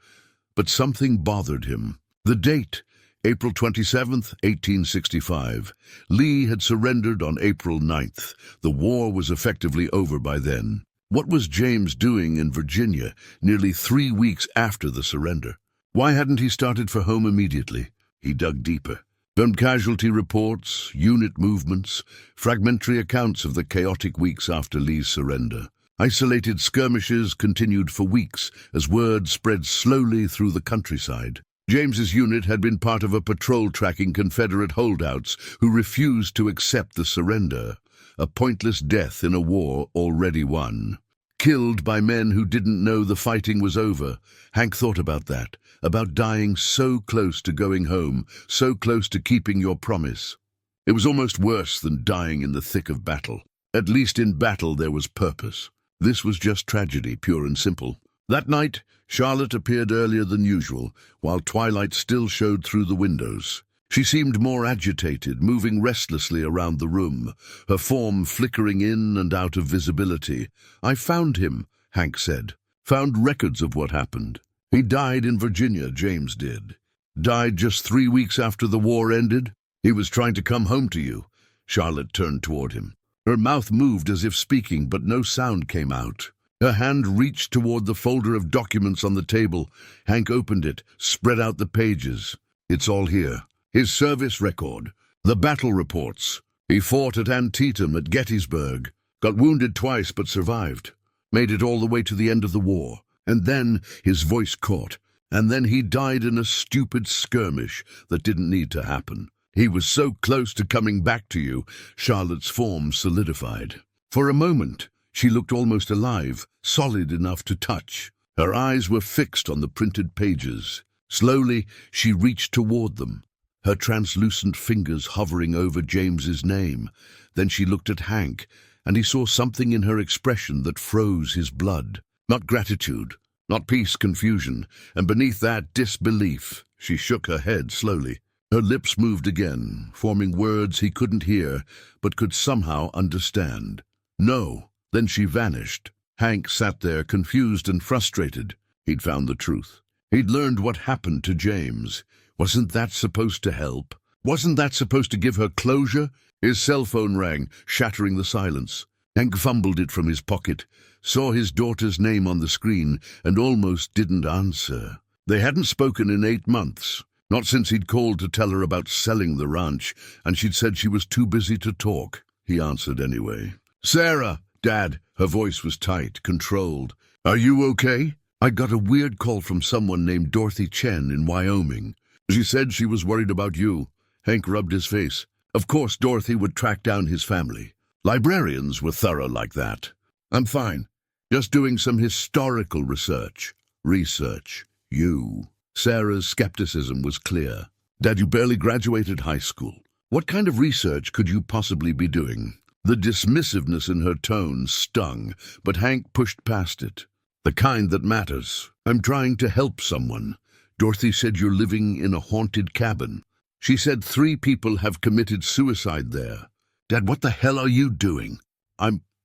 But something bothered him. The date, April 27, 1865. Lee had surrendered on April 9th. The war was effectively over by then. What was James doing in Virginia nearly 3 weeks after the surrender? Why hadn't he started for home immediately? He dug deeper. From casualty reports, unit movements, fragmentary accounts of the chaotic weeks after Lee's surrender. Isolated skirmishes continued for weeks as word spread slowly through the countryside. James's unit had been part of a patrol tracking Confederate holdouts who refused to accept the surrender, a pointless death in a war already won. Killed by men who didn't know the fighting was over. Hank thought about that, about dying so close to going home, so close to keeping your promise. It was almost worse than dying in the thick of battle. At least in battle there was purpose. This was just tragedy, pure and simple. That night, Charlotte appeared earlier than usual, while twilight still showed through the windows. She seemed more agitated, moving restlessly around the room, her form flickering in and out of visibility. "I found him," Hank said. "Found records of what happened. He died in Virginia, James did. Died just 3 weeks after the war ended. He was trying to come home to you." Charlotte turned toward him. Her mouth moved as if speaking, but no sound came out. Her hand reached toward the folder of documents on the table. Hank opened it, spread out the pages. "It's all here. His service record, the battle reports. He fought at Antietam, at Gettysburg, got wounded twice but survived, made it all the way to the end of the war. And then his voice caught, and then he died in a stupid skirmish that didn't need to happen. He was so close to coming back to you." Charlotte's form solidified. For a moment, she looked almost alive, solid enough to touch. Her eyes were fixed on the printed pages. Slowly, she reached toward them, her translucent fingers hovering over James's name. Then she looked at Hank, and he saw something in her expression that froze his blood. Not gratitude, not peace, confusion, and beneath that, disbelief. She shook her head slowly. Her lips moved again, forming words he couldn't hear, but could somehow understand. No. Then she vanished. Hank sat there, confused and frustrated. He'd found the truth. He'd learned what happened to James. Wasn't that supposed to help? Wasn't that supposed to give her closure? His cell phone rang, shattering the silence. Hank fumbled it from his pocket, saw his daughter's name on the screen, and almost didn't answer. They hadn't spoken in 8 months. Not since he'd called to tell her about selling the ranch, and she'd said she was too busy to talk. He answered anyway. "Sarah, Dad." Her voice was tight, controlled. "Are you okay? I got a weird call from someone named Dorothy Chen in Wyoming. She said she was worried about you." Hank rubbed his face. Of course Dorothy would track down his family. Librarians were thorough like that. "I'm fine. Just doing some historical research." Research. You. Sarah's skepticism was clear. "Dad, you barely graduated high school. What kind of research could you possibly be doing?" The dismissiveness in her tone stung, but Hank pushed past it. "The kind that matters. I'm trying to help someone. Dorothy said you're living in a haunted cabin. She said 3 people have committed suicide there. Dad, what the hell are you doing?"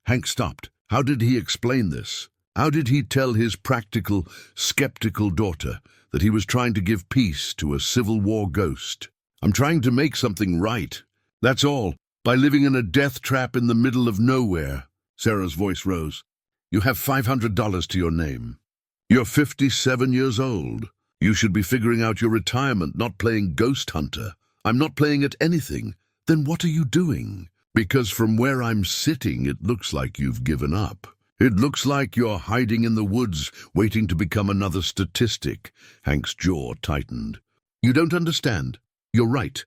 Hank stopped. How did he explain this? How did he tell his practical, skeptical daughter that he was trying to give peace to a Civil War ghost? "I'm trying to make something right. That's all. By living in a death trap in the middle of nowhere." Sarah's voice rose. "You have $500 to your name. You're 57 years old. You should be figuring out your retirement, not playing ghost hunter." "I'm not playing at anything." "Then what are you doing?" "Because from where I'm sitting, it looks like you've given up. It looks like you're hiding in the woods, waiting to become another statistic." Hank's jaw tightened. "You don't understand. You're right.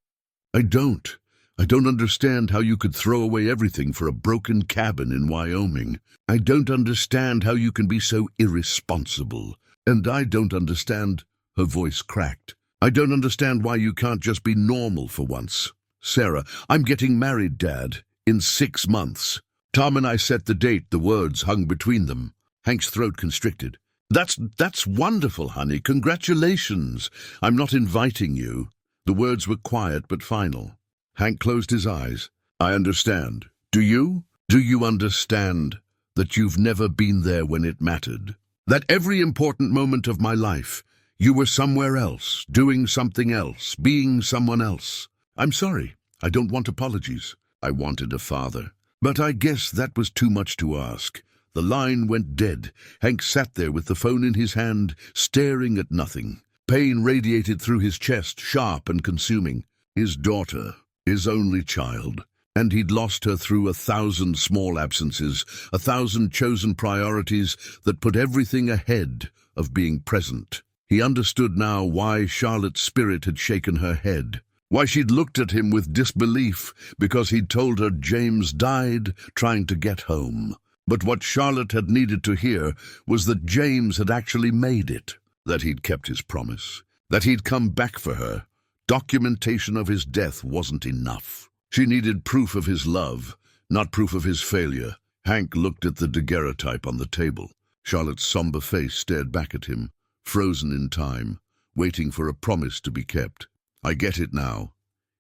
I don't. I don't understand how you could throw away everything for a broken cabin in Wyoming. I don't understand how you can be so irresponsible. And I don't understand—" Her voice cracked. "I don't understand why you can't just be normal for once." "Sarah, I'm getting married, Dad, in 6 months. Tom and I set the date." The words hung between them. Hank's throat constricted. That's wonderful, honey. Congratulations. I'm not inviting you." The words were quiet but final. Hank closed his eyes. "I understand. Do you? Do you understand that you've never been there when it mattered? That every important moment of my life, you were somewhere else, doing something else, being someone else?" "I'm sorry. I don't want apologies. I wanted a father. But I guess that was too much to ask." The line went dead. Hank sat there with the phone in his hand, staring at nothing. Pain radiated through his chest, sharp and consuming. His daughter. His only child. And he'd lost her through 1,000 small absences, 1,000 chosen priorities that put everything ahead of being present. He understood now why Charlotte's spirit had shaken her head, why she'd looked at him with disbelief because he'd told her James died trying to get home. But what Charlotte had needed to hear was that James had actually made it, that he'd kept his promise, that he'd come back for her. Documentation of his death wasn't enough. She needed proof of his love, not proof of his failure. Hank looked at the daguerreotype on the table. Charlotte's somber face stared back at him, frozen in time, waiting for a promise to be kept. "I get it now,"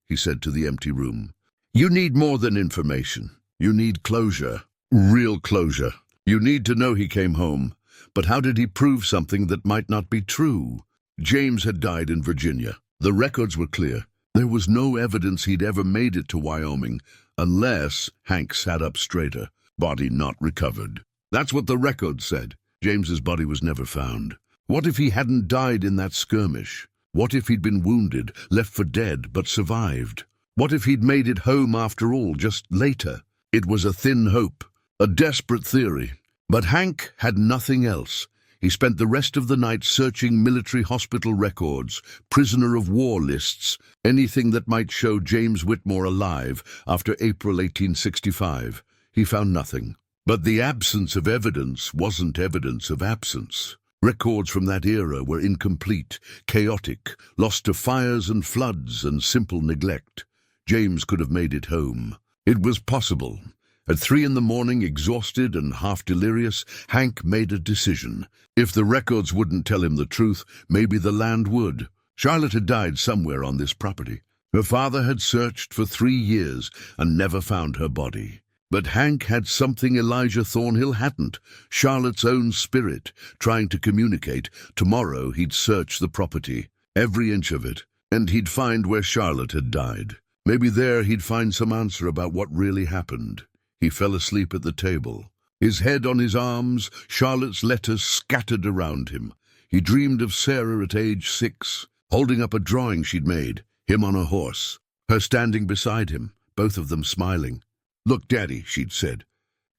he said to the empty room. "You need more than information. You need closure. Real closure. You need to know he came home. But how did he prove something that might not be true? James had died in Virginia. The records were clear. There was no evidence he'd ever made it to Wyoming, unless— Hank sat up straighter. "Body not recovered." That's what the records said. James's body was never found. What if he hadn't died in that skirmish? What if he'd been wounded, left for dead, but survived? What if he'd made it home after all, just later? It was a thin hope, a desperate theory. But Hank had nothing else. He spent the rest of the night searching military hospital records, prisoner of war lists, anything that might show James Whitmore alive after April 1865. He found nothing. But the absence of evidence wasn't evidence of absence. Records from that era were incomplete, chaotic, lost to fires and floods and simple neglect. James could have made it home. It was possible. At 3 a.m, exhausted and half delirious, Hank made a decision. If the records wouldn't tell him the truth, maybe the land would. Charlotte had died somewhere on this property. Her father had searched for 3 years and never found her body. But Hank had something Elijah Thornhill hadn't, Charlotte's own spirit, trying to communicate. Tomorrow he'd search the property, every inch of it, and he'd find where Charlotte had died. Maybe there he'd find some answer about what really happened. He fell asleep at the table. His head on his arms, Charlotte's letters scattered around him. He dreamed of Sarah at age 6, holding up a drawing she'd made, him on a horse, her standing beside him, both of them smiling. "Look, Daddy," she'd said,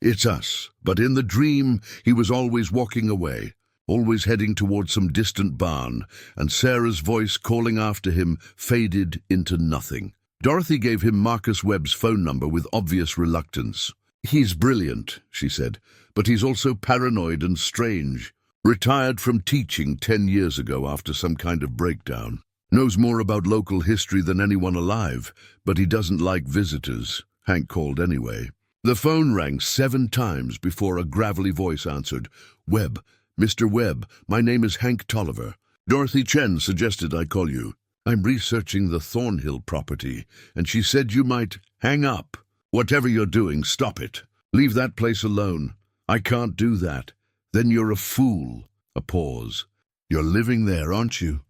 "it's us." But in the dream, he was always walking away, always heading toward some distant barn, and Sarah's voice calling after him faded into nothing. Dorothy gave him Marcus Webb's phone number with obvious reluctance. "He's brilliant," she said, "but he's also paranoid and strange. Retired from teaching 10 years ago after some kind of breakdown. Knows more about local history than anyone alive, but he doesn't like visitors." Hank called anyway. The phone rang 7 times before a gravelly voice answered. "Webb, Mr. Webb, my name is Hank Tolliver. Dorothy Chen suggested I call you. I'm researching the Thornhill property, and she said you might..." "Hang up. Whatever you're doing, stop it. Leave that place alone." "I can't do that." "Then you're a fool." A pause. "You're living there, aren't you?"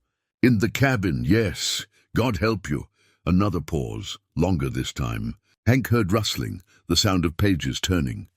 "In the cabin, yes. God help you." Another pause, longer this time. Hank heard rustling, the sound of pages turning.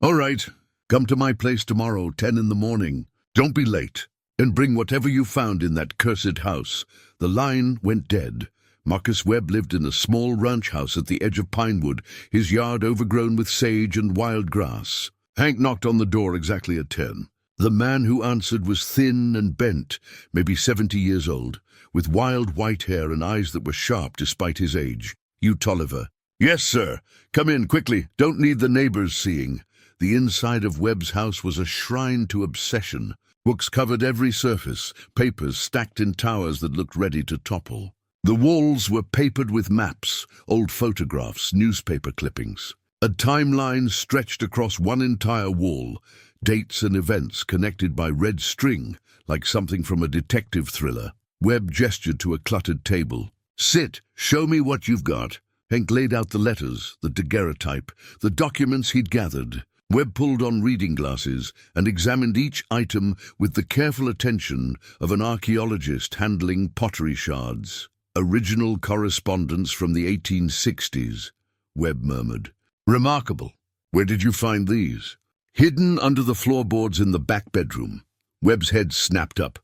"All right, come to my place tomorrow, 10 in the morning. Don't be late, and bring whatever you found in that cursed house." The line went dead. Marcus Webb lived in a small ranch house at the edge of Pinewood, his yard overgrown with sage and wild grass. Hank knocked on the door exactly at 10. The man who answered was thin and bent, maybe 70 years old, with wild white hair and eyes that were sharp despite his age. "You Tolliver?" "Yes, sir. Come in, quickly. Don't need the neighbors seeing." The inside of Webb's house was a shrine to obsession. Books covered every surface, papers stacked in towers that looked ready to topple. The walls were papered with maps, old photographs, newspaper clippings. A timeline stretched across one entire wall, dates and events connected by red string, like something from a detective thriller. Webb gestured to a cluttered table. "Sit. Show me what you've got." Hank laid out the letters, the daguerreotype, the documents he'd gathered. Webb pulled on reading glasses and examined each item with the careful attention of an archaeologist handling pottery shards. "Original correspondence from the 1860s, Webb murmured. "Remarkable. Where did you find these?" "Hidden under the floorboards in the back bedroom." Webb's head snapped up.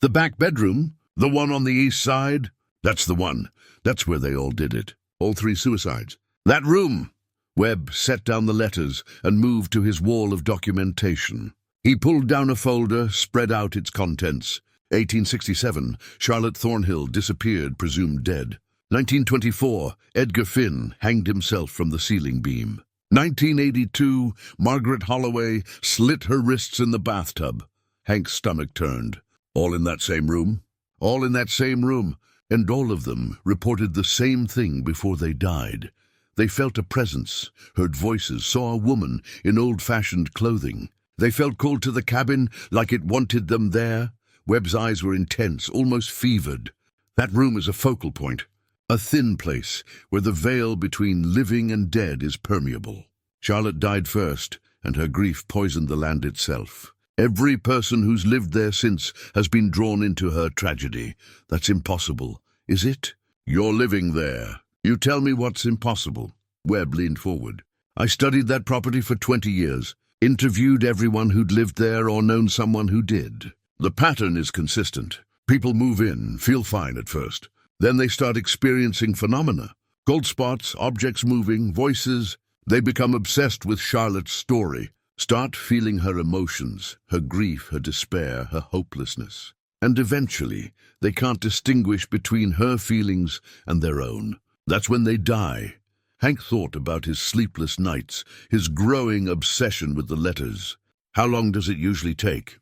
"The back bedroom? The one on the east side?" "That's the one. That's where they all did it. All 3 suicides." "That room." Webb set down the letters and moved to his wall of documentation. He pulled down a folder, spread out its contents. 1867, Charlotte Thornhill disappeared, presumed dead. 1924, Edgar Finn hanged himself from the ceiling beam. 1982, Margaret Holloway slit her wrists in the bathtub. Hank's stomach turned. "All in that same room?" "All in that same room. And all of them reported the same thing before they died. They felt a presence, heard voices, saw a woman in old-fashioned clothing. They felt called to the cabin like it wanted them there." Webb's eyes were intense, almost fevered. "That room is a focal point, a thin place where the veil between living and dead is permeable. Charlotte died first, and her grief poisoned the land itself. Every person who's lived there since has been drawn into her tragedy. That's impossible, is it?" "You're living there. You tell me what's impossible." Webb leaned forward. "I studied that property for 20 years, interviewed everyone who'd lived there or known someone who did. The pattern is consistent. People move in, feel fine at first. Then they start experiencing phenomena. Cold spots, objects moving, voices. They become obsessed with Charlotte's story. Start feeling her emotions, her grief, her despair, her hopelessness. And eventually, they can't distinguish between her feelings and their own. That's when they die." Hank thought about his sleepless nights, his growing obsession with the letters. "How long does it usually take?"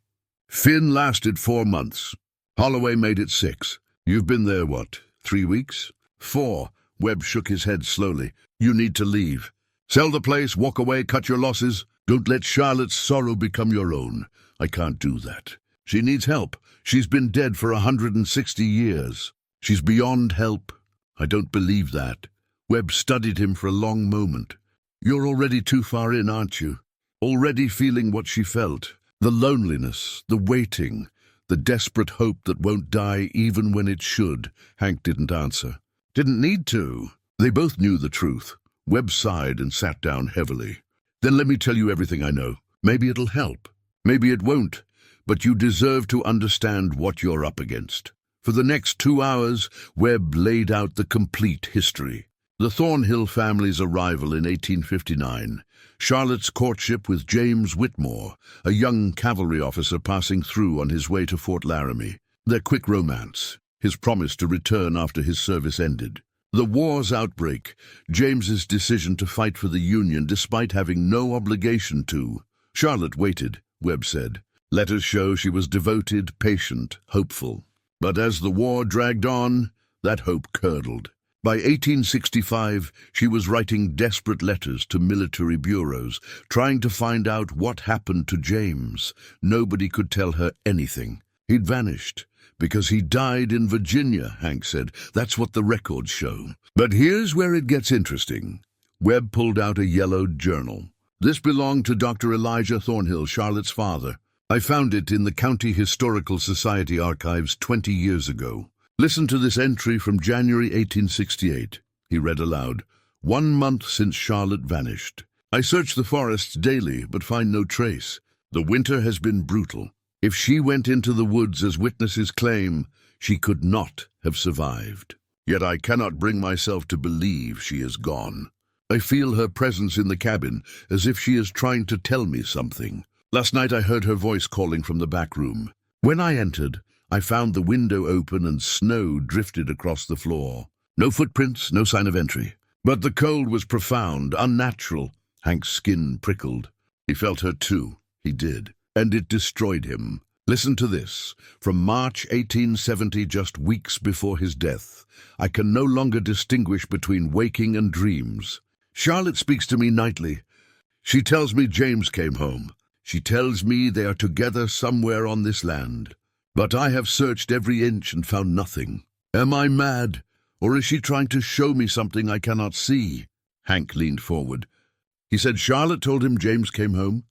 "Finn lasted 4 months. Holloway made it 6. You've been there, what, 3 weeks?" 4. Webb shook his head slowly. "You need to leave. Sell the place, walk away, cut your losses. Don't let Charlotte's sorrow become your own." "I can't do that. She needs help. She's been dead for 160 years. She's beyond help. I don't believe that. Webb studied him for a long moment. You're already too far in, aren't you? Already feeling what she felt. The loneliness, the waiting, the desperate hope that won't die even when it should. Hank didn't answer. Didn't need to. They both knew the truth. Webb sighed and sat down heavily. Then let me tell you everything I know. Maybe it'll help. Maybe it won't. But you deserve to understand what you're up against. For the next 2 hours, Webb laid out the complete history. The Thornhill family's arrival in 1859, Charlotte's courtship with James Whitmore, a young cavalry officer passing through on his way to Fort Laramie, their quick romance, his promise to return after his service ended. The war's outbreak, James's decision to fight for the Union despite having no obligation to. Charlotte waited, Webb said. Letters show she was devoted, patient, hopeful. But as the war dragged on, that hope curdled. By 1865, she was writing desperate letters to military bureaus, trying to find out what happened to James. Nobody could tell her anything. He'd vanished. Because he died in Virginia, Hank said. That's what the records show. But here's where it gets interesting. Webb pulled out a yellowed journal. This belonged to Dr. Elijah Thornhill, Charlotte's father. I found it in the County Historical Society archives 20 years ago. Listen to this entry from January 1868. He read aloud. 1 month since Charlotte vanished. I search the forests daily, but find no trace. The winter has been brutal. If she went into the woods as witnesses claim, she could not have survived. Yet I cannot bring myself to believe she is gone. I feel her presence in the cabin, as if she is trying to tell me something. Last night I heard her voice calling from the back room. When I entered, I found the window open and snow drifted across the floor. No footprints, no sign of entry. But the cold was profound, unnatural. Hank's skin prickled. He felt her too. He did. And it destroyed him. Listen to this. From March 1870, just weeks before his death, I can no longer distinguish between waking and dreams. Charlotte speaks to me nightly. She tells me James came home. She tells me they are together somewhere on this land. But I have searched every inch and found nothing. Am I mad, or is she trying to show me something I cannot see? Hank leaned forward. He said Charlotte told him James came home.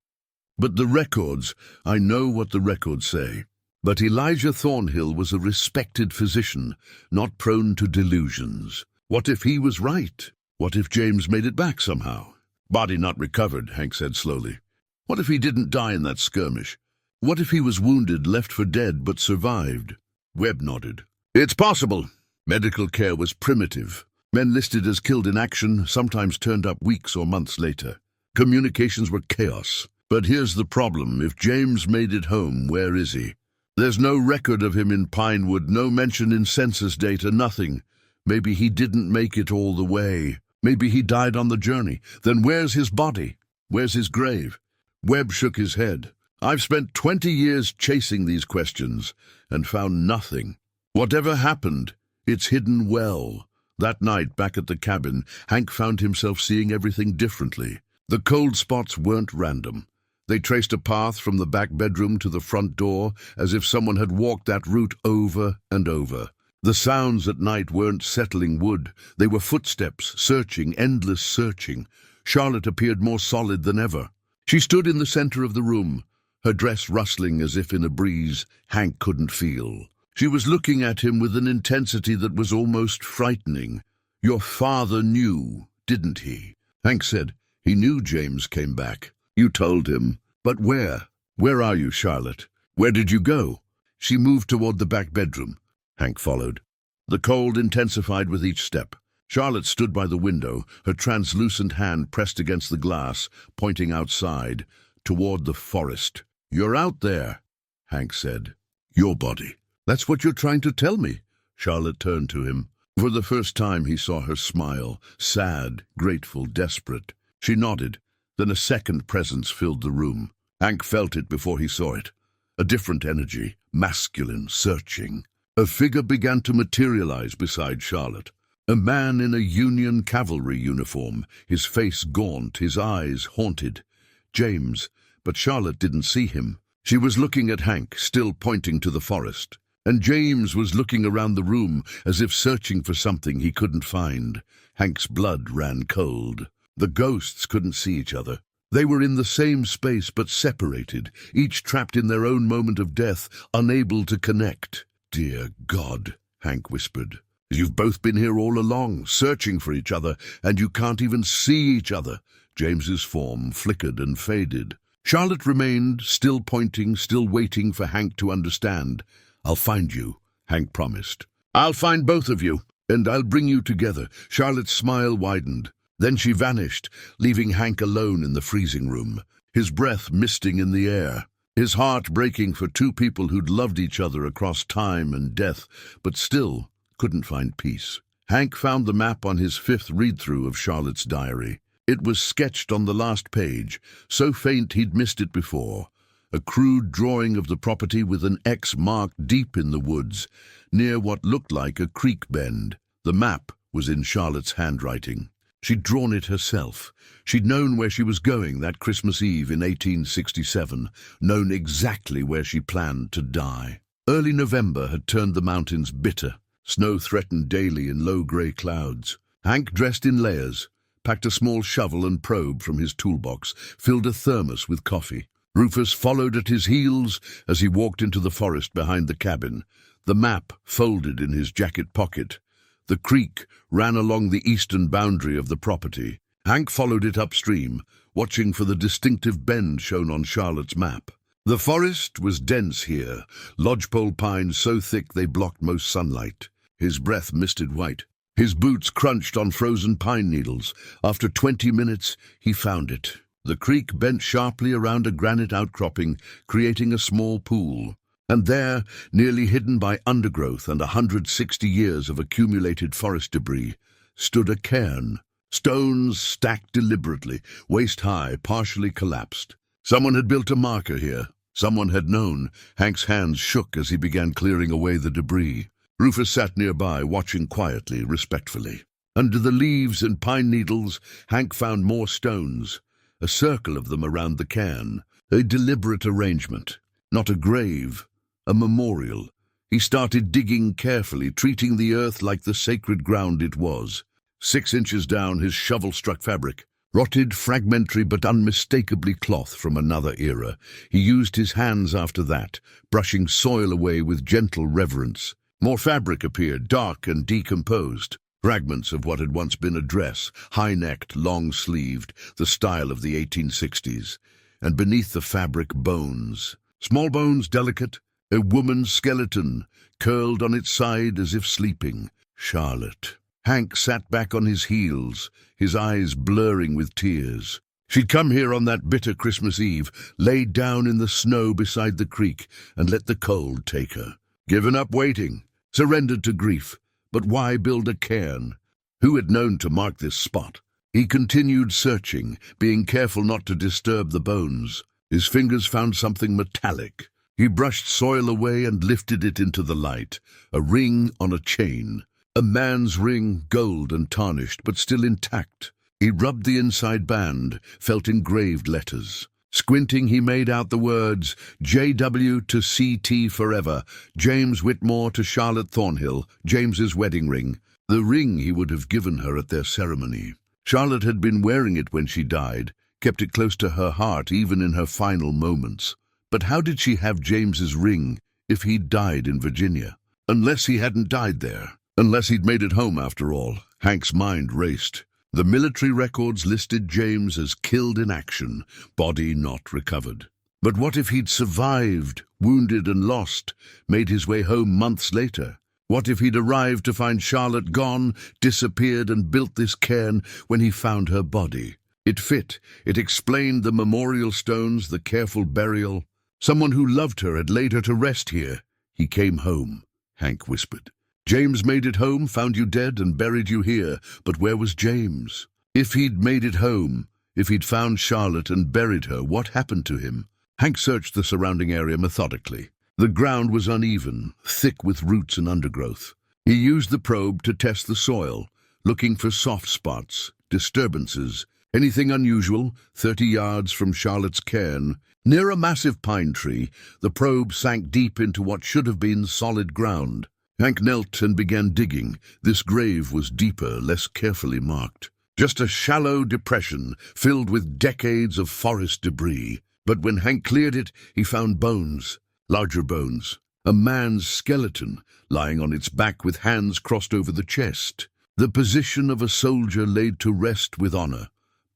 But the records, I know what the records say. But Elijah Thornhill was a respected physician, not prone to delusions. What if he was right? What if James made it back somehow? Body not recovered, Hank said slowly. What if he didn't die in that skirmish? What if he was wounded, left for dead, but survived? Webb nodded. It's possible. Medical care was primitive. Men listed as killed in action sometimes turned up weeks or months later. Communications were chaos. But here's the problem. If James made it home, where is he? There's no record of him in Pinewood, no mention in census data, nothing. Maybe he didn't make it all the way. Maybe he died on the journey. Then where's his body? Where's his grave? Webb shook his head. I've spent 20 years chasing these questions and found nothing. Whatever happened, it's hidden well. That night, back at the cabin, Hank found himself seeing everything differently. The cold spots weren't random. They traced a path from the back bedroom to the front door, as if someone had walked that route over and over. The sounds at night weren't settling wood. They were footsteps, searching, endless searching. Charlotte appeared more solid than ever. She stood in the center of the room, her dress rustling as if in a breeze Hank couldn't feel. She was looking at him with an intensity that was almost frightening. Your father knew, didn't he? Hank said, he knew James came back. You told him. But where? Where are you, Charlotte? Where did you go? She moved toward the back bedroom. Hank followed. The cold intensified with each step. Charlotte stood by the window, her translucent hand pressed against the glass, pointing outside, toward the forest. You're out there, Hank said. Your body. That's what you're trying to tell me. Charlotte turned to him. For the first time he saw her smile, sad, grateful, desperate. She nodded. Then a second presence filled the room. Hank felt it before he saw it. A different energy, masculine, searching. A figure began to materialize beside Charlotte. A man in a Union cavalry uniform, his face gaunt, his eyes haunted. James, but Charlotte didn't see him. She was looking at Hank, still pointing to the forest. And James was looking around the room as if searching for something he couldn't find. Hank's blood ran cold. The ghosts couldn't see each other. They were in the same space but separated, each trapped in their own moment of death, unable to connect. "Dear God," Hank whispered. "You've both been here all along, searching for each other, and you can't even see each other." James's form flickered and faded. Charlotte remained, still pointing, still waiting for Hank to understand. "I'll find you," Hank promised. "I'll find both of you, and I'll bring you together." Charlotte's smile widened. Then she vanished, leaving Hank alone in the freezing room, his breath misting in the air, his heart breaking for two people who'd loved each other across time and death, but still couldn't find peace. Hank found the map on his fifth read-through of Charlotte's diary. It was sketched on the last page, so faint he'd missed it before. A crude drawing of the property with an X marked deep in the woods, near what looked like a creek bend. The map was in Charlotte's handwriting. She'd drawn it herself. She'd known where she was going that Christmas Eve in 1867, known exactly where she planned to die. Early November had turned the mountains bitter. Snow threatened daily in low grey clouds. Hank dressed in layers, packed a small shovel and probe from his toolbox, filled a thermos with coffee. Rufus followed at his heels as he walked into the forest behind the cabin, the map folded in his jacket pocket. The creek ran along the eastern boundary of the property. Hank followed it upstream, watching for the distinctive bend shown on Charlotte's map. The forest was dense here, lodgepole pines so thick they blocked most sunlight. His breath misted white. His boots crunched on frozen pine needles. After 20 minutes, he found it. The creek bent sharply around a granite outcropping, creating a small pool. And there, nearly hidden by undergrowth and 160 years of accumulated forest debris, stood a cairn. Stones stacked deliberately, waist-high, partially collapsed. Someone had built a marker here. Someone had known. Hank's hands shook as he began clearing away the debris. Rufus sat nearby, watching quietly, respectfully. Under the leaves and pine needles, Hank found more stones, a circle of them around the cairn. A deliberate arrangement, not a grave, a memorial. He started digging carefully, treating the earth like the sacred ground it was. 6 inches down, his shovel struck fabric. Rotted, fragmentary but unmistakably cloth from another era. He used his hands after that, brushing soil away with gentle reverence. More fabric appeared, dark and decomposed. Fragments of what had once been a dress, high-necked, long-sleeved, the style of the 1860s. And beneath the fabric, bones. Small bones, delicate. A woman's skeleton, curled on its side as if sleeping. Charlotte. Hank sat back on his heels, his eyes blurring with tears. She'd come here on that bitter Christmas Eve, laid down in the snow beside the creek, and let the cold take her. Given up waiting, surrendered to grief. But why build a cairn? Who had known to mark this spot? He continued searching, being careful not to disturb the bones. His fingers found something metallic. He brushed soil away and lifted it into the light. A ring on a chain. A man's ring, gold and tarnished, but still intact. He rubbed the inside band, felt engraved letters. Squinting, he made out the words, J.W. to C.T. forever, James Whitmore to Charlotte Thornhill, James's wedding ring. The ring he would have given her at their ceremony. Charlotte had been wearing it when she died, kept it close to her heart even in her final moments. But how did she have James's ring if he'd died in Virginia? Unless he hadn't died there. Unless he'd made it home after all. Hank's mind raced. The military records listed James as killed in action, body not recovered. But what if he'd survived, wounded and lost, made his way home months later? What if he'd arrived to find Charlotte gone, disappeared and built this cairn when he found her body? It fit. It explained the memorial stones, the careful burial. Someone who loved her had laid her to rest here. He came home, Hank whispered. James made it home, found you dead and buried you here. But where was James? If he'd made it home, if he'd found Charlotte and buried her, what happened to him? Hank searched the surrounding area methodically. The ground was uneven, thick with roots and undergrowth. He used the probe to test the soil, looking for soft spots, disturbances, anything unusual. 30 yards from Charlotte's cairn, Near a massive pine tree, the probe sank deep into what should have been solid ground. Hank knelt and began digging. This grave was deeper, less carefully marked. Just a shallow depression filled with decades of forest debris. But when Hank cleared it, he found bones, larger bones. A man's skeleton, lying on its back with hands crossed over the chest. The position of a soldier laid to rest with honor.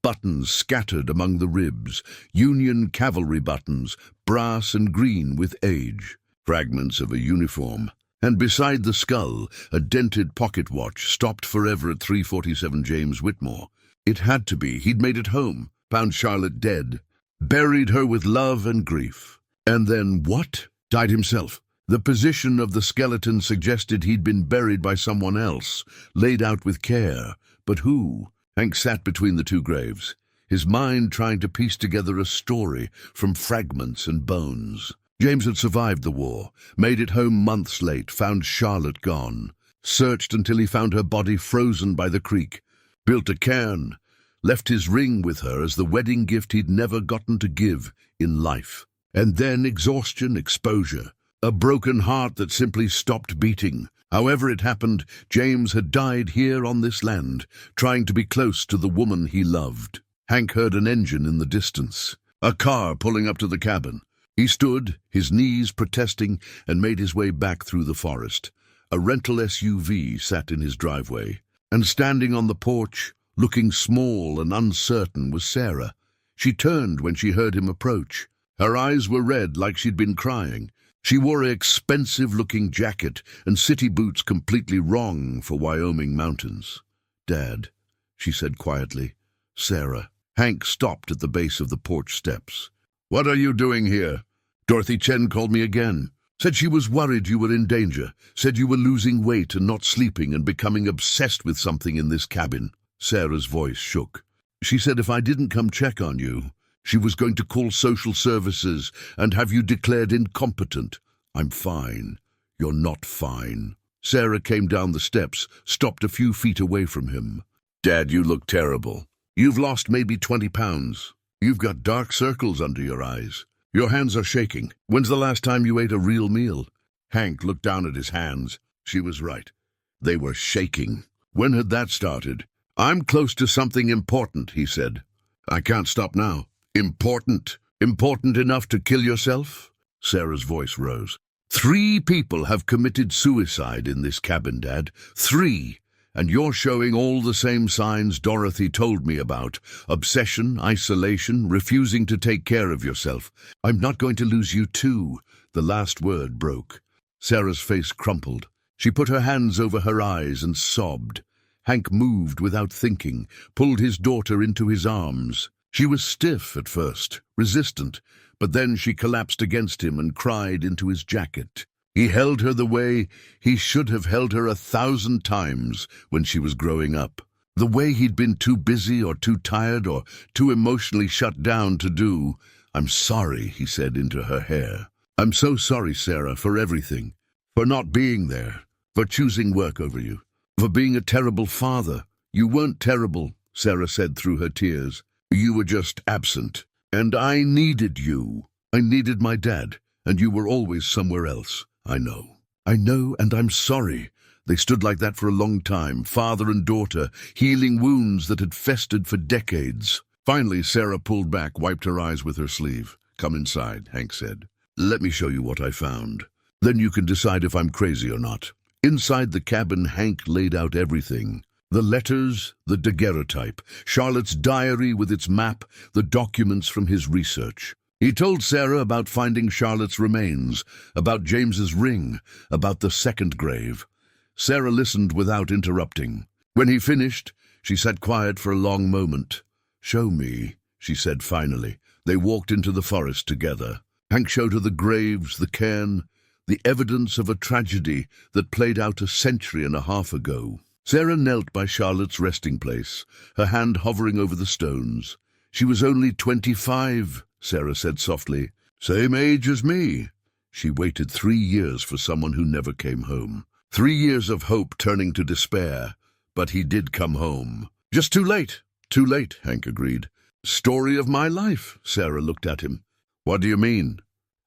Buttons scattered among the ribs, Union cavalry buttons, brass and green with age. Fragments of a uniform. And beside the skull, a dented pocket watch stopped forever at 347 James Whitmore. It had to be. He'd made it home, found Charlotte dead, buried her with love and grief. And then what? Died himself. The position of the skeleton suggested he'd been buried by someone else, laid out with care. But who? Hank sat between the two graves, his mind trying to piece together a story from fragments and bones. James had survived the war, made it home months late, found Charlotte gone, searched until he found her body frozen by the creek, built a cairn, left his ring with her as the wedding gift he'd never gotten to give in life. And then exhaustion, exposure, a broken heart that simply stopped beating. However it happened, James had died here on this land, trying to be close to the woman he loved. Hank heard an engine in the distance, a car pulling up to the cabin. He stood, his knees protesting, and made his way back through the forest. A rental SUV sat in his driveway, and standing on the porch, looking small and uncertain, was Sarah. She turned when she heard him approach. Her eyes were red like she'd been crying. She wore an expensive-looking jacket and city boots completely wrong for Wyoming mountains. "Dad," she said quietly. "Sarah." Hank stopped at the base of the porch steps. "What are you doing here?" "Dorothy Chen called me again. Said she was worried you were in danger. Said you were losing weight and not sleeping and becoming obsessed with something in this cabin." Sarah's voice shook. "She said if I didn't come check on you, she was going to call social services and have you declared incompetent." "I'm fine." "You're not fine." Sarah came down the steps, stopped a few feet away from him. "Dad, you look terrible. You've lost maybe 20 pounds. You've got dark circles under your eyes. Your hands are shaking. When's the last time you ate a real meal?" Hank looked down at his hands. She was right. They were shaking. When had that started? "I'm close to something important," he said. "I can't stop now." "Important? Important enough to kill yourself?" Sarah's voice rose. 3 people have committed suicide in this cabin, Dad. 3. And you're showing all the same signs Dorothy told me about. Obsession, isolation, refusing to take care of yourself. "I'm not going to lose you too." The last word broke. Sarah's face crumpled. She put her hands over her eyes and sobbed. Hank moved without thinking, pulled his daughter into his arms. She was stiff at first, resistant, but then she collapsed against him and cried into his jacket. He held her the way he should have held her 1,000 times when she was growing up. The way he'd been too busy or too tired or too emotionally shut down to do. "I'm sorry," he said into her hair. "I'm so sorry, Sarah, for everything. For not being there. For choosing work over you. For being a terrible father." "You weren't terrible," Sarah said through her tears. "You were just absent. And I needed you. I needed my dad, and you were always somewhere else. I know, and I'm sorry." They stood like that for a long time, father and daughter, healing wounds that had festered for decades. Finally, Sarah pulled back, wiped her eyes with her sleeve. "Come inside," Hank said. "Let me show you what I found. Then you can decide if I'm crazy or not." Inside the cabin, Hank laid out everything. The letters, the daguerreotype, Charlotte's diary with its map, the documents from his research. He told Sarah about finding Charlotte's remains, about James's ring, about the second grave. Sarah listened without interrupting. When he finished, she sat quiet for a long moment. "Show me," she said finally. They walked into the forest together. Hank showed her the graves, the cairn, the evidence of a tragedy that played out a century and a half ago. Sarah knelt by Charlotte's resting place, her hand hovering over the stones. "She was only 25, Sarah said softly. "Same age as me." She waited 3 years for someone who never came home. 3 years of hope turning to despair. But he did come home. "Just too late." "Too late," Hank agreed. "Story of my life." Sarah looked at him. What do you mean?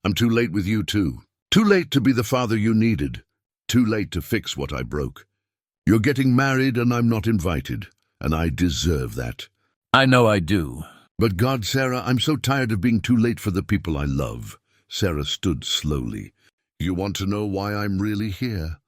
I'm too late with you too. Too late to be the father you needed. Too late to fix what I broke. You're getting married and I'm not invited, and I deserve that. I know I do. But God, Sarah, I'm so tired of being too late for the people I love. Sarah stood slowly. You want to know why I'm really here?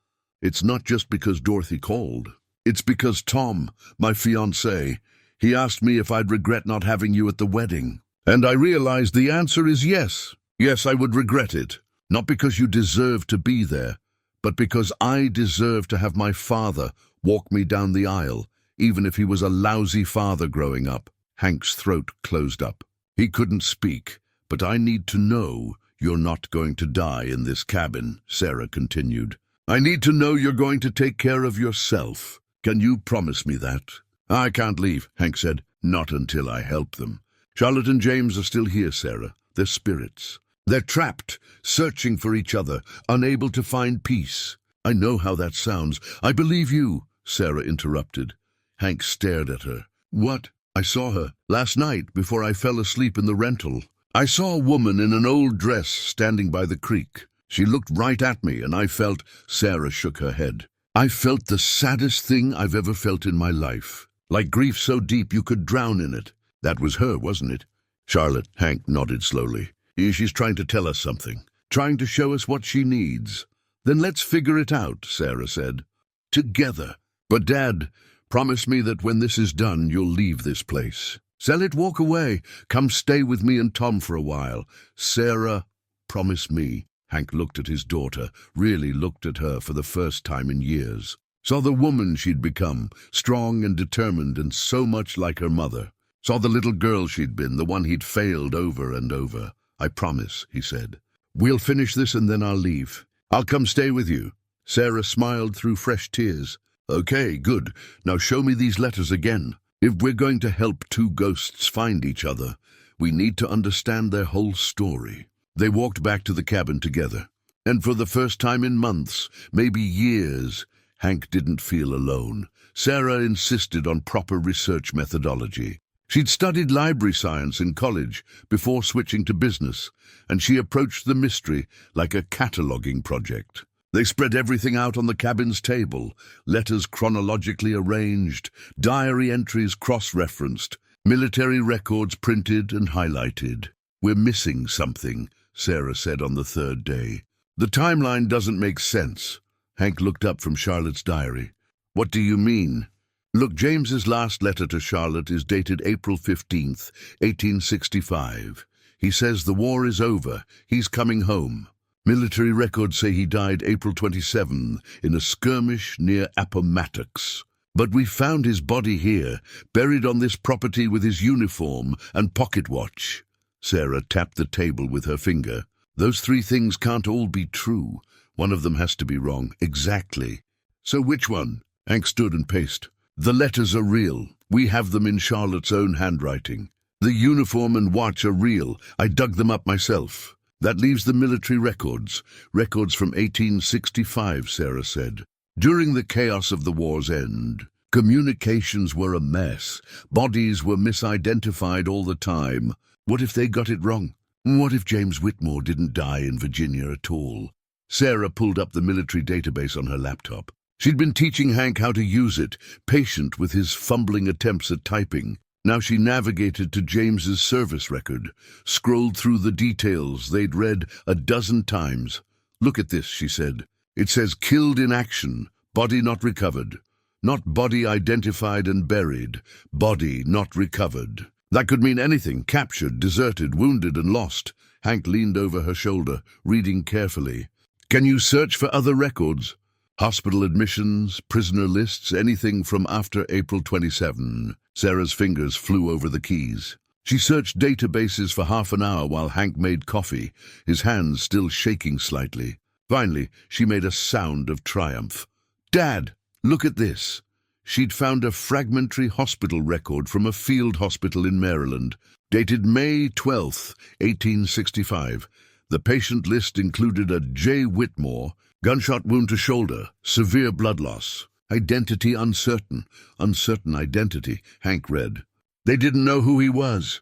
It's not just because Dorothy called. It's because Tom, my fiancé, he asked me if I'd regret not having you at the wedding. And I realized the answer is yes. Yes, I would regret it. Not because you deserve to be there, but because I deserve to have my father walk me down the aisle, even if he was a lousy father growing up. Hank's throat closed up. He couldn't speak. But I need to know you're not going to die in this cabin, Sarah continued. I need to know you're going to take care of yourself. Can you promise me that? I can't leave, Hank said. Not until I help them. Charlotte and James are still here, Sarah. They're spirits. They're trapped, searching for each other, unable to find peace. I know how that sounds. I believe you, Sarah interrupted. Hank stared at her. What? I saw her last night before I fell asleep in the rental. I saw a woman in an old dress standing by the creek. She looked right at me and I felt, Sarah shook her head. I felt the saddest thing I've ever felt in my life. Like grief so deep you could drown in it. That was her, wasn't it? Charlotte, Hank nodded slowly. She's trying to tell us something. Trying to show us what she needs. Then let's figure it out, Sarah said. Together. But Dad, promise me that when this is done, you'll leave this place. Sell it, walk away. Come stay with me and Tom for a while. Sarah, promise me. Hank looked at his daughter, really looked at her for the first time in years. Saw the woman she'd become, strong and determined and so much like her mother. Saw the little girl she'd been, the one he'd failed over and over. I promise, he said. We'll finish this and then I'll leave. I'll come stay with you. Sarah smiled through fresh tears. Okay, good. Now show me these letters again. If we're going to help two ghosts find each other, we need to understand their whole story. They walked back to the cabin together. And for the first time in months, maybe years, Hank didn't feel alone. Sarah insisted on proper research methodology. She'd studied library science in college before switching to business, and she approached the mystery like a cataloging project. They spread everything out on the cabin's table, letters chronologically arranged, diary entries cross-referenced, military records printed and highlighted. We're missing something, Sarah said on the third day. The timeline doesn't make sense. Hank looked up from Charlotte's diary. What do you mean? Look, James's last letter to Charlotte is dated April 15th, 1865. He says the war is over. He's coming home. Military records say he died April 27 in a skirmish near Appomattox. But we found his body here, buried on this property with his uniform and pocket watch. Sarah tapped the table with her finger. Those three things can't all be true. One of them has to be wrong. Exactly. So which one? Hank stood and paced. The letters are real. We have them in Charlotte's own handwriting. The uniform and watch are real. I dug them up myself. That leaves the military records. Records from 1865, Sarah said. During the chaos of the war's end, communications were a mess. Bodies were misidentified all the time. What if they got it wrong? What if James Whitmore didn't die in Virginia at all? Sarah pulled up the military database on her laptop. She'd been teaching Hank how to use it, patient with his fumbling attempts at typing. Now she navigated to James's service record, scrolled through the details they'd read a dozen times. Look at this, she said. It says killed in action, body not recovered. Not body identified and buried, body not recovered. That could mean anything, captured, deserted, wounded and lost. Hank leaned over her shoulder, reading carefully. Can you search for other records? Hospital admissions, prisoner lists, anything from after April 27. Sarah's fingers flew over the keys. She searched databases for half an hour while Hank made coffee, his hands still shaking slightly. Finally, she made a sound of triumph. Dad, look at this. She'd found a fragmentary hospital record from a field hospital in Maryland, dated May 12, 1865. The patient list included a J. Whitmore, gunshot wound to shoulder, severe blood loss. Identity uncertain. Uncertain identity, Hank read. They didn't know who he was.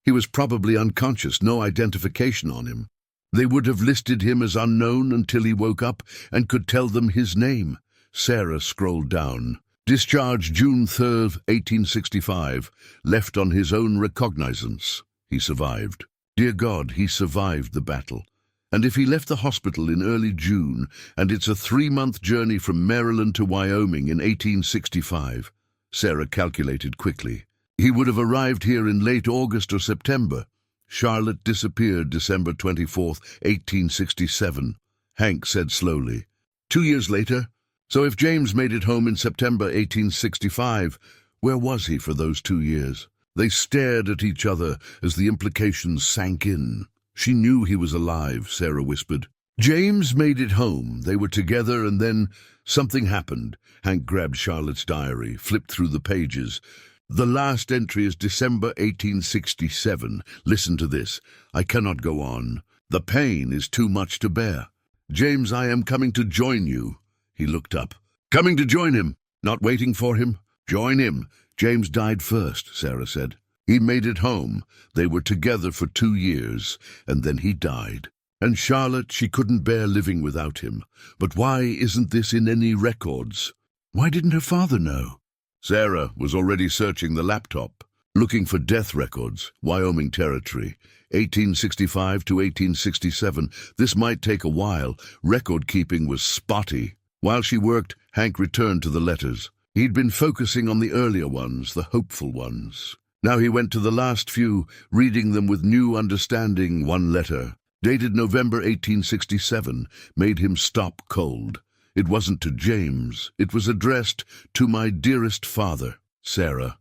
He was probably unconscious, no identification on him. They would have listed him as unknown until he woke up and could tell them his name. Sarah scrolled down. Discharged June 3rd, 1865. Left on his own recognizance. He survived. Dear God, he survived the battle. And if he left the hospital in early June, and it's a 3-month journey from Maryland to Wyoming in 1865, Sarah calculated quickly. He would have arrived here in late August or September. Charlotte disappeared December 24th, 1867. Hank said slowly. 2 years later? So if James made it home in September 1865, where was he for those 2 years? They stared at each other as the implications sank in. She knew he was alive, Sarah whispered. James made it home. They were together, and then something happened. Hank grabbed Charlotte's diary, flipped through the pages. The last entry is December 1867. Listen to this. I cannot go on. The pain is too much to bear. James, I am coming to join you. He looked up. Coming to join him? Not waiting for him? Join him. James died first, Sarah said. He made it home. They were together for 2 years, and then he died. And Charlotte, she couldn't bear living without him. But why isn't this in any records? Why didn't her father know? Sarah was already searching the laptop, looking for death records, Wyoming Territory, 1865 to 1867. This might take a while. Record-keeping was spotty. While she worked, Hank returned to the letters. He'd been focusing on the earlier ones, the hopeful ones. Now he went to the last few, reading them with new understanding. One letter, dated November 1867, made him stop cold. It wasn't to James. It was addressed to my dearest father. Sarah,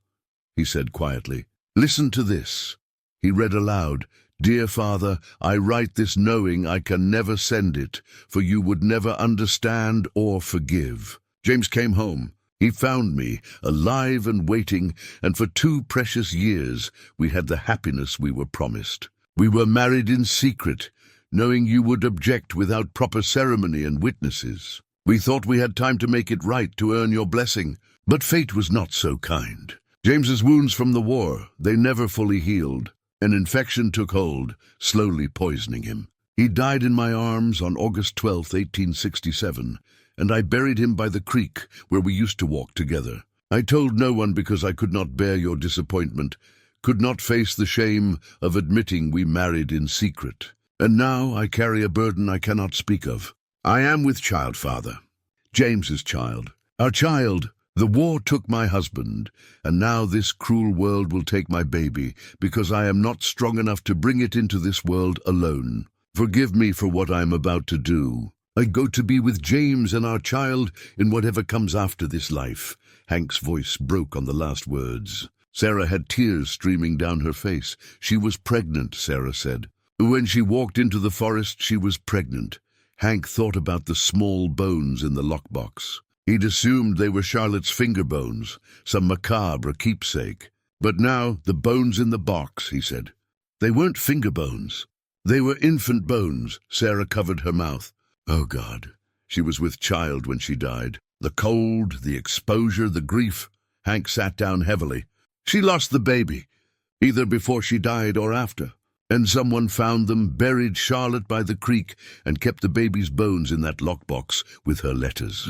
he said quietly, listen to this. He read aloud, Dear Father, I write this knowing I can never send it, for you would never understand or forgive. James came home. He found me, alive and waiting, and for 2 precious years we had the happiness we were promised. We were married in secret, knowing you would object without proper ceremony and witnesses. We thought we had time to make it right, to earn your blessing, but fate was not so kind. James's wounds from the war, they never fully healed. An infection took hold, slowly poisoning him. He died in my arms on August 12th, 1867, and I buried him by the creek where we used to walk together. I told no one because I could not bear your disappointment, could not face the shame of admitting we married in secret. And now I carry a burden I cannot speak of. I am with child, Father. James's child. Our child. The war took my husband, and now this cruel world will take my baby, because I am not strong enough to bring it into this world alone. Forgive me for what I am about to do. I go to be with James and our child in whatever comes after this life. Hank's voice broke on the last words. Sarah had tears streaming down her face. She was pregnant, Sarah said. When she walked into the forest, she was pregnant. Hank thought about the small bones in the lockbox. He'd assumed they were Charlotte's finger bones, some macabre keepsake. But now, the bones in the box, he said. They weren't finger bones. They were infant bones. Sarah covered her mouth. Oh, God. She was with child when she died. The cold, the exposure, the grief. Hank sat down heavily. She lost the baby, either before she died or after. And someone found them, buried Charlotte by the creek, and kept the baby's bones in that lockbox with her letters.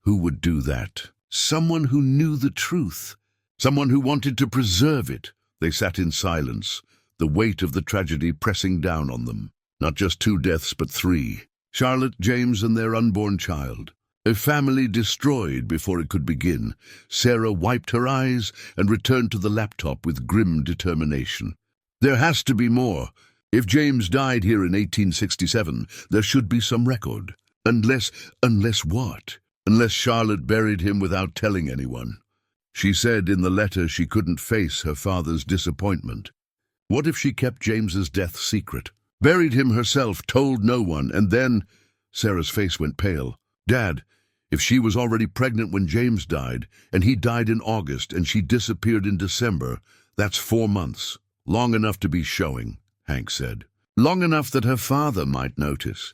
Who would do that? Someone who knew the truth. Someone who wanted to preserve it. They sat in silence, the weight of the tragedy pressing down on them. Not just 2 deaths, but 3. Charlotte, James, and their unborn child. A family destroyed before it could begin. Sarah wiped her eyes and returned to the laptop with grim determination. There has to be more. If James died here in 1867, there should be some record. Unless what? Unless Charlotte buried him without telling anyone. She said in the letter she couldn't face her father's disappointment. What if she kept James's death secret? Buried him herself, told no one, and then... Sarah's face went pale. Dad, if she was already pregnant when James died, and he died in August, and she disappeared in December, that's 4 months. Long enough to be showing, Hank said. Long enough that her father might notice.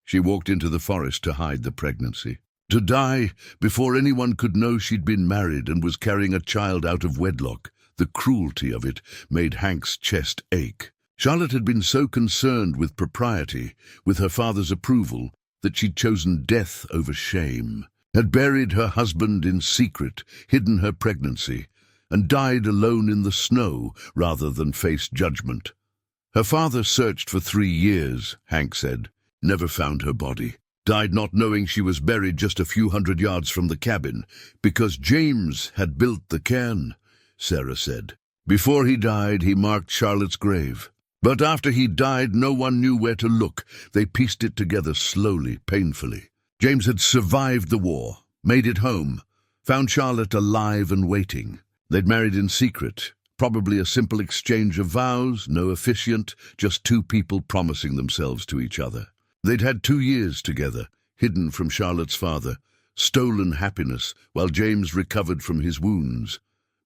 She walked into the forest to hide the pregnancy. To die before anyone could know she'd been married and was carrying a child out of wedlock. The cruelty of it made Hank's chest ache. Charlotte had been so concerned with propriety, with her father's approval, that she'd chosen death over shame, had buried her husband in secret, hidden her pregnancy, and died alone in the snow rather than face judgment. Her father searched for 3 years, Hank said, never found her body. Died not knowing she was buried just a few hundred yards from the cabin, because James had built the cairn, Sarah said. Before he died, he marked Charlotte's grave. But after he died, no one knew where to look. They pieced it together slowly, painfully. James had survived the war, made it home, found Charlotte alive and waiting. They'd married in secret, probably a simple exchange of vows, no officiant, just 2 people promising themselves to each other. They'd had 2 years together, hidden from Charlotte's father, stolen happiness while James recovered from his wounds.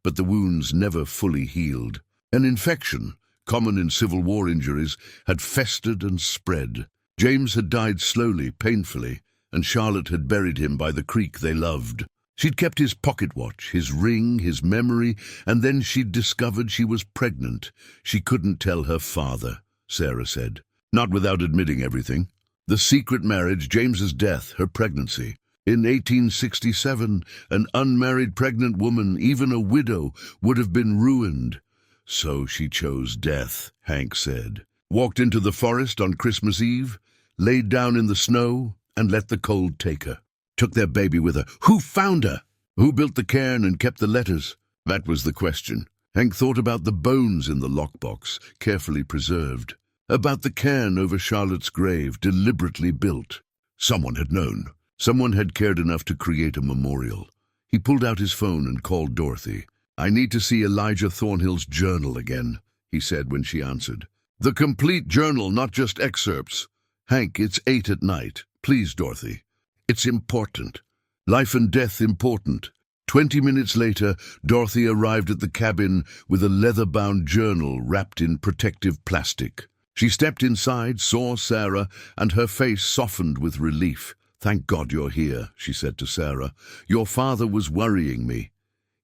But the wounds never fully healed. An infection, common in Civil War injuries, had festered and spread. James had died slowly, painfully, and Charlotte had buried him by the creek they loved. She'd kept his pocket watch, his ring, his memory, and then she'd discovered she was pregnant. She couldn't tell her father, Sarah said, not without admitting everything. The secret marriage, James's death, her pregnancy. In 1867, an unmarried pregnant woman, even a widow, would have been ruined. So she chose death, Hank said. Walked into the forest on Christmas Eve, laid down in the snow, and let the cold take her. Took their baby with her. Who found her? Who built the cairn and kept the letters? That was the question. Hank thought about the bones in the lockbox, carefully preserved. About the cairn over Charlotte's grave, deliberately built. Someone had known. Someone had cared enough to create a memorial. He pulled out his phone and called Dorothy. "I need to see Elijah Thornhill's journal again," he said when she answered. "The complete journal, not just excerpts. Hank, it's 8 at night. Please, Dorothy. It's important. Life and death important." 20 minutes later, Dorothy arrived at the cabin with a leather-bound journal wrapped in protective plastic. She stepped inside, saw Sarah, and her face softened with relief. "Thank God you're here," she said to Sarah. "Your father was worrying me."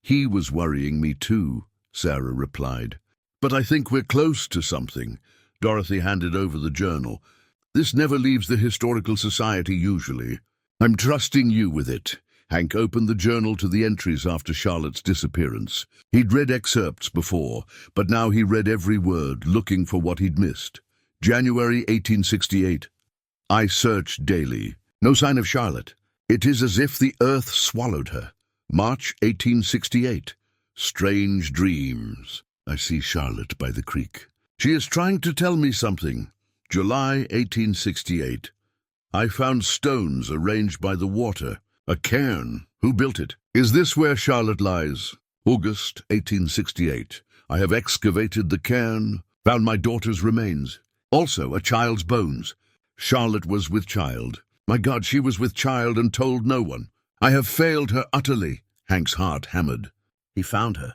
"He was worrying me too," Sarah replied. "But I think we're close to something." Dorothy handed over the journal. "This never leaves the Historical Society usually. I'm trusting you with it." Hank opened the journal to the entries after Charlotte's disappearance. He'd read excerpts before, but now he read every word, looking for what he'd missed. January 1868. "I searched daily. No sign of Charlotte. It is as if the earth swallowed her." March 1868. "Strange dreams. I see Charlotte by the creek. She is trying to tell me something." July 1868. "I found stones arranged by the water. A cairn. Who built it? Is this where Charlotte lies?" August 1868. "I have excavated the cairn, found my daughter's remains. Also a child's bones. Charlotte was with child. My God, she was with child and told no one. I have failed her utterly." Hank's heart hammered. He found her.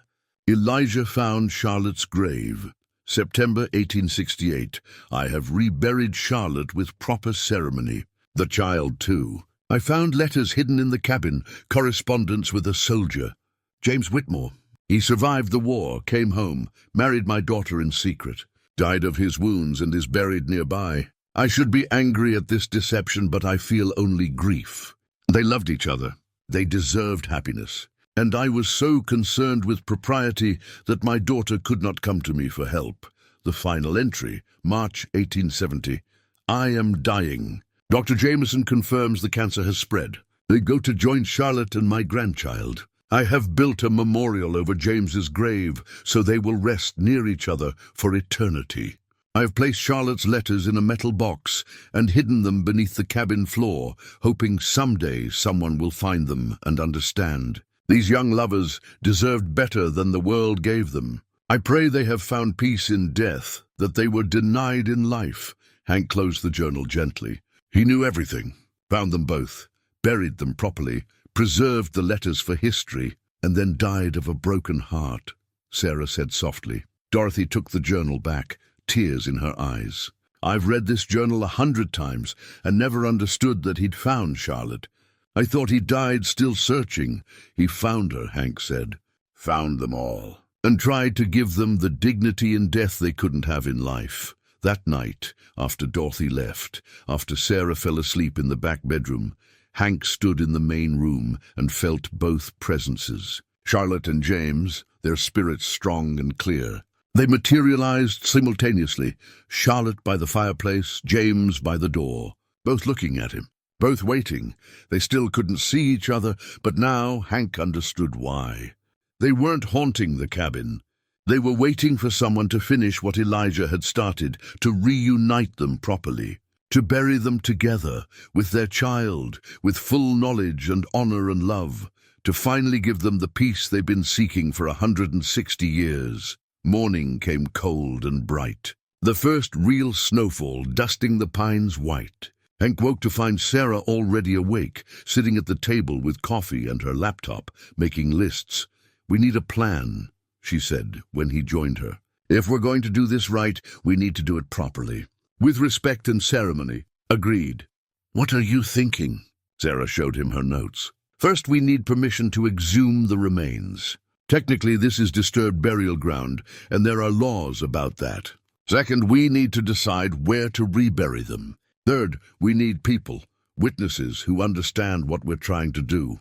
Elijah found Charlotte's grave. September 1868. "I have reburied Charlotte with proper ceremony. The child, too. I found letters hidden in the cabin, correspondence with a soldier. James Whitmore. He survived the war, came home, married my daughter in secret, died of his wounds and is buried nearby. I should be angry at this deception, but I feel only grief. They loved each other. They deserved happiness. And I was so concerned with propriety that my daughter could not come to me for help." The final entry, March 1870. "I am dying. Dr. Jameson confirms the cancer has spread. They go to join Charlotte and my grandchild. I have built a memorial over James's grave so they will rest near each other for eternity. I have placed Charlotte's letters in a metal box and hidden them beneath the cabin floor, hoping someday someone will find them and understand. These young lovers deserved better than the world gave them. I pray they have found peace in death that they were denied in life." Hank closed the journal gently. He knew everything, found them both, buried them properly, preserved the letters for history, and then died of a broken heart, Sarah said softly. Dorothy took the journal back, tears in her eyes. "I've read this journal 100 times and never understood that he'd found Charlotte. I thought he died still searching." "He found her," Hank said. "Found them all." and tried to give them the dignity in death they couldn't have in life. That night, after Dorothy left, after Sarah fell asleep in the back bedroom, Hank stood in the main room and felt both presences. Charlotte and James, their spirits strong and clear. They materialized simultaneously, Charlotte by the fireplace, James by the door, both looking at him, both waiting. They still couldn't see each other, but now Hank understood why. They weren't haunting the cabin. They were waiting for someone to finish what Elijah had started, to reunite them properly, to bury them together with their child, with full knowledge and honor and love, to finally give them the peace they've been seeking for 160 years. Morning came cold and bright, the first real snowfall dusting the pines white. Hank woke to find Sarah already awake, sitting at the table with coffee and her laptop, making lists. "We need a plan," she said when he joined her. "If we're going to do this right, we need to do it properly, with respect and ceremony." "Agreed." "What are you thinking?" Sarah showed him her notes. "First, we need permission to exhume the remains. Technically, this is disturbed burial ground, and there are laws about that. Second, we need to decide where to rebury them. Third, we need people, witnesses who understand what we're trying to do."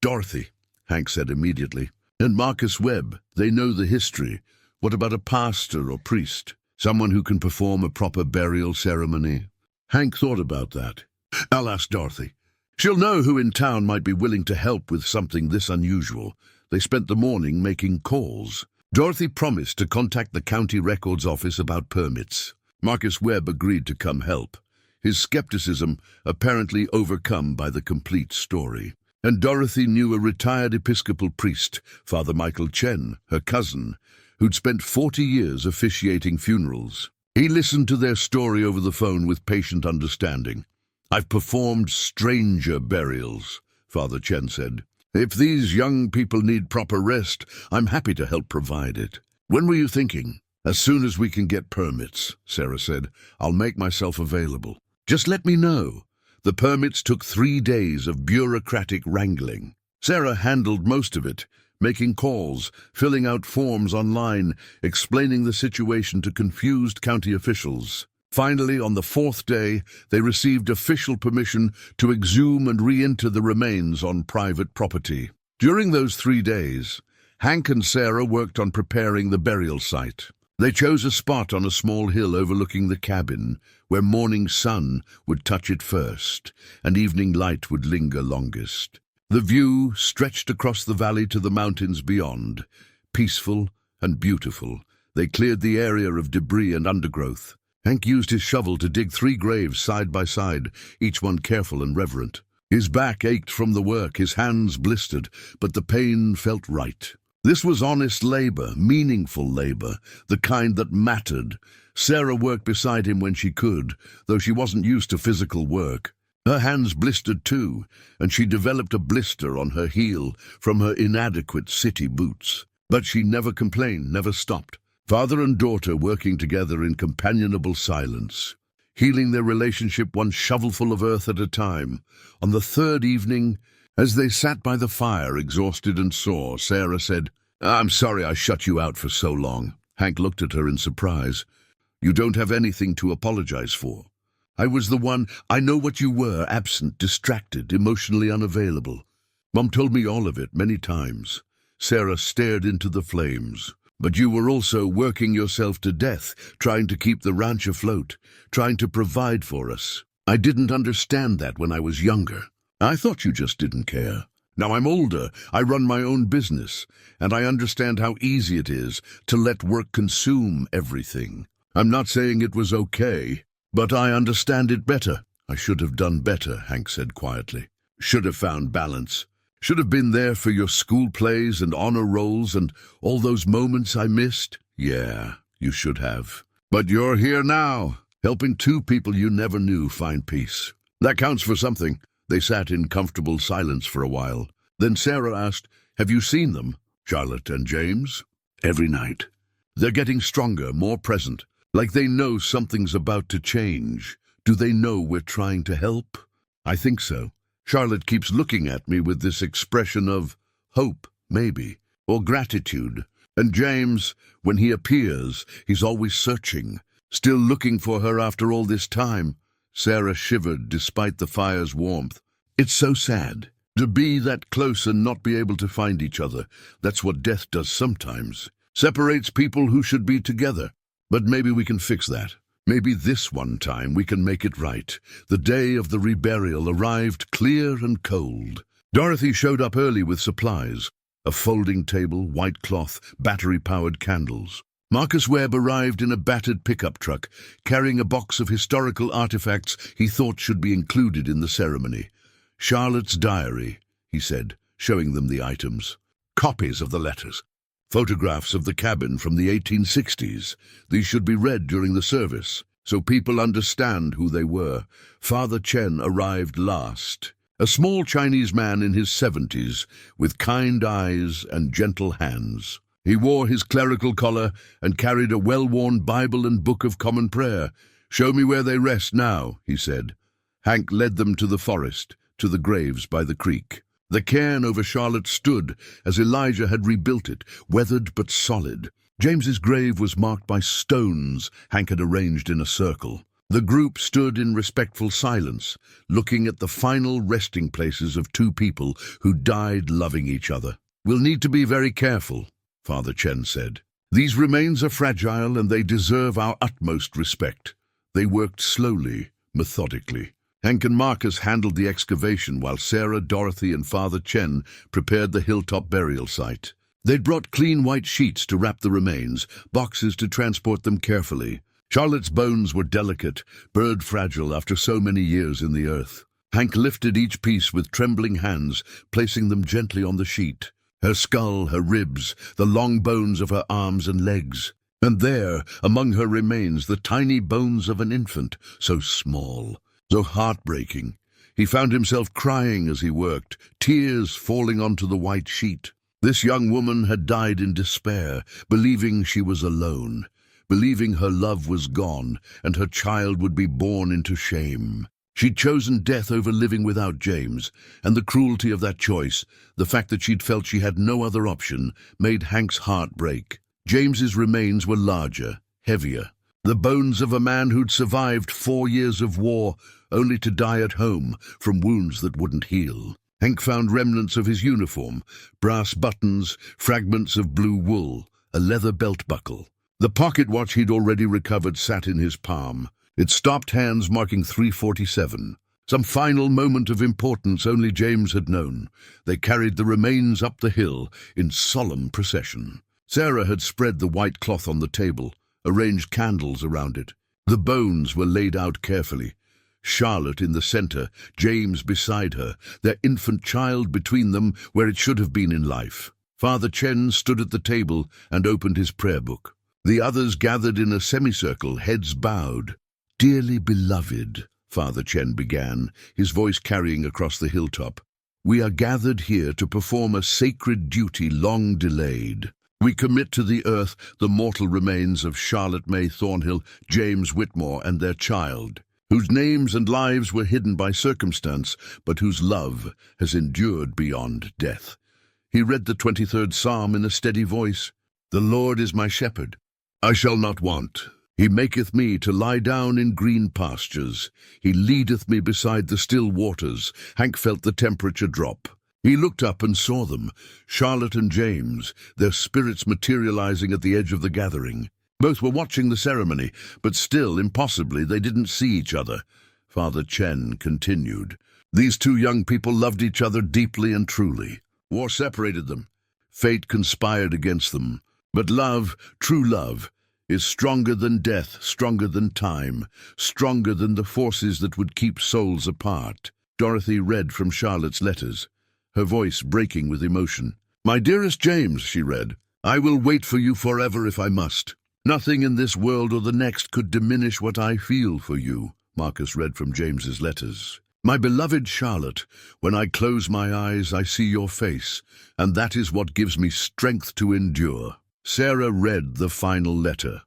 "Dorothy," Hank said immediately. "And Marcus Webb, they know the history. What about a pastor or priest? Someone who can perform a proper burial ceremony?" Hank thought about that. "I'll ask Dorothy. She'll know who in town might be willing to help with something this unusual." They spent the morning making calls. Dorothy promised to contact the county records office about permits. Marcus Webb agreed to come help, his skepticism apparently overcome by the complete story. And Dorothy knew a retired Episcopal priest, Father Michael Chen, her cousin, who'd spent 40 years officiating funerals. He listened to their story over the phone with patient understanding. "I've performed stranger burials," Father Chen said. "If these young people need proper rest, I'm happy to help provide it." "When were you thinking?" "As soon as we can get permits," Sarah said. "I'll make myself available. Just let me know." The permits took 3 days of bureaucratic wrangling. Sarah handled most of it, making calls, filling out forms online, explaining the situation to confused county officials. Finally, on the 4th day, they received official permission to exhume and re-inter the remains on private property. During those 3 days, Hank and Sarah worked on preparing the burial site. They chose a spot on a small hill overlooking the cabin, where morning sun would touch it first, and evening light would linger longest. The view stretched across the valley to the mountains beyond, peaceful and beautiful. They cleared the area of debris and undergrowth. Hank used his shovel to dig 3 graves side by side, each one careful and reverent. His back ached from the work, his hands blistered, but the pain felt right. This was honest labor, meaningful labor, the kind that mattered. Sarah worked beside him when she could, though she wasn't used to physical work. Her hands blistered too, and she developed a blister on her heel from her inadequate city boots. But she never complained, never stopped. Father and daughter working together in companionable silence, healing their relationship one shovelful of earth at a time. On the 3rd evening, as they sat by the fire, exhausted and sore, Sarah said, "I'm sorry I shut you out for so long." Hank looked at her in surprise. "You don't have anything to apologize for. I was the one. I know what you were, absent, distracted, emotionally unavailable. Mom told me all of it many times." Sarah stared into the flames. "But you were also working yourself to death, trying to keep the ranch afloat, trying to provide for us. I didn't understand that when I was younger. I thought you just didn't care. Now I'm older, I run my own business, and I understand how easy it is to let work consume everything. I'm not saying it was okay, but I understand it better." "I should have done better," Hank said quietly. "Should have found balance. Should have been there for your school plays and honor rolls and all those moments I missed." "Yeah, you should have. But you're here now, helping 2 people you never knew find peace. That counts for something." They sat in comfortable silence for a while. Then Sarah asked, "Have you seen them, Charlotte and James?" "Every night. They're getting stronger, more present, like they know something's about to change. Do they know we're trying to help?" "I think so. Charlotte keeps looking at me with this expression of hope, maybe, or gratitude. And James, when he appears, he's always searching, still looking for her after all this time. Sarah shivered despite the fire's warmth. It's so sad to be that close and not be able to find each other. That's what death does sometimes. Separates people who should be together. But maybe we can fix that. Maybe this one time we can make it right. The day of the reburial arrived clear and cold. Dorothy showed up early with supplies. A folding table, white cloth, battery-powered candles. Marcus Webb arrived in a battered pickup truck, carrying a box of historical artifacts he thought should be included in the ceremony. Charlotte's diary, he said, showing them the items. Copies of the letters. Photographs of the cabin from the 1860s. These should be read during the service, so people understand who they were. Father Chen arrived last. A small Chinese man in his 70s, with kind eyes and gentle hands. He wore his clerical collar and carried a well-worn Bible and Book of Common Prayer. "Show me where they rest now," he said. Hank led them to the forest, to the graves by the creek. The cairn over Charlotte stood as Elijah had rebuilt it, weathered but solid. James's grave was marked by stones Hank had arranged in a circle. The group stood in respectful silence, looking at the final resting places of two people who died loving each other. "We'll need to be very careful," Father Chen said. "These remains are fragile and they deserve our utmost respect." They worked slowly, methodically. Hank and Marcus handled the excavation while Sarah, Dorothy, and Father Chen prepared the hilltop burial site. They'd brought clean white sheets to wrap the remains, boxes to transport them carefully. Charlotte's bones were delicate, bird-fragile after so many years in the earth. Hank lifted each piece with trembling hands, placing them gently on the sheet. Her skull, her ribs, the long bones of her arms and legs. And there, among her remains, the tiny bones of an infant, so small, so heartbreaking. He found himself crying as he worked, tears falling onto the white sheet. This young woman had died in despair, believing she was alone, believing her love was gone and her child would be born into shame. She'd chosen death over living without James, and the cruelty of that choice, the fact that she'd felt she had no other option, made Hank's heart break. James's remains were larger, heavier. The bones of a man who'd survived 4 years of war, only to die at home from wounds that wouldn't heal. Hank found remnants of his uniform, brass buttons, fragments of blue wool, a leather belt buckle. The pocket watch he'd already recovered sat in his palm. Its stopped hands marking 3:47. Some final moment of importance only James had known. They carried the remains up the hill in solemn procession. Sarah had spread the white cloth on the table, arranged candles around it. The bones were laid out carefully. Charlotte in the center, James beside her, their infant child between them where it should have been in life. Father Chen stood at the table and opened his prayer book. The others gathered in a semicircle, heads bowed. "Dearly beloved," Father Chen began, his voice carrying across the hilltop, "we are gathered here to perform a sacred duty long delayed. We commit to the earth the mortal remains of Charlotte May Thornhill, James Whitmore, and their child, whose names and lives were hidden by circumstance, but whose love has endured beyond death." He read the 23rd Psalm in a steady voice. "The Lord is my shepherd. I shall not want. He maketh me to lie down in green pastures. He leadeth me beside the still waters." Hank felt the temperature drop. He looked up and saw them, Charlotte and James, their spirits materializing at the edge of the gathering. Both were watching the ceremony, but still, impossibly, they didn't see each other. Father Chen continued. "These two young people loved each other deeply and truly. War separated them. Fate conspired against them. But love, true love, is stronger than death, stronger than time, stronger than the forces that would keep souls apart." Dorothy read from Charlotte's letters, her voice breaking with emotion. "My dearest James," she read, "I will wait for you forever if I must. Nothing in this world or the next could diminish what I feel for you." Marcus read from James's letters. "My beloved Charlotte, when I close my eyes I see your face, and that is what gives me strength to endure." Sarah read the final letter,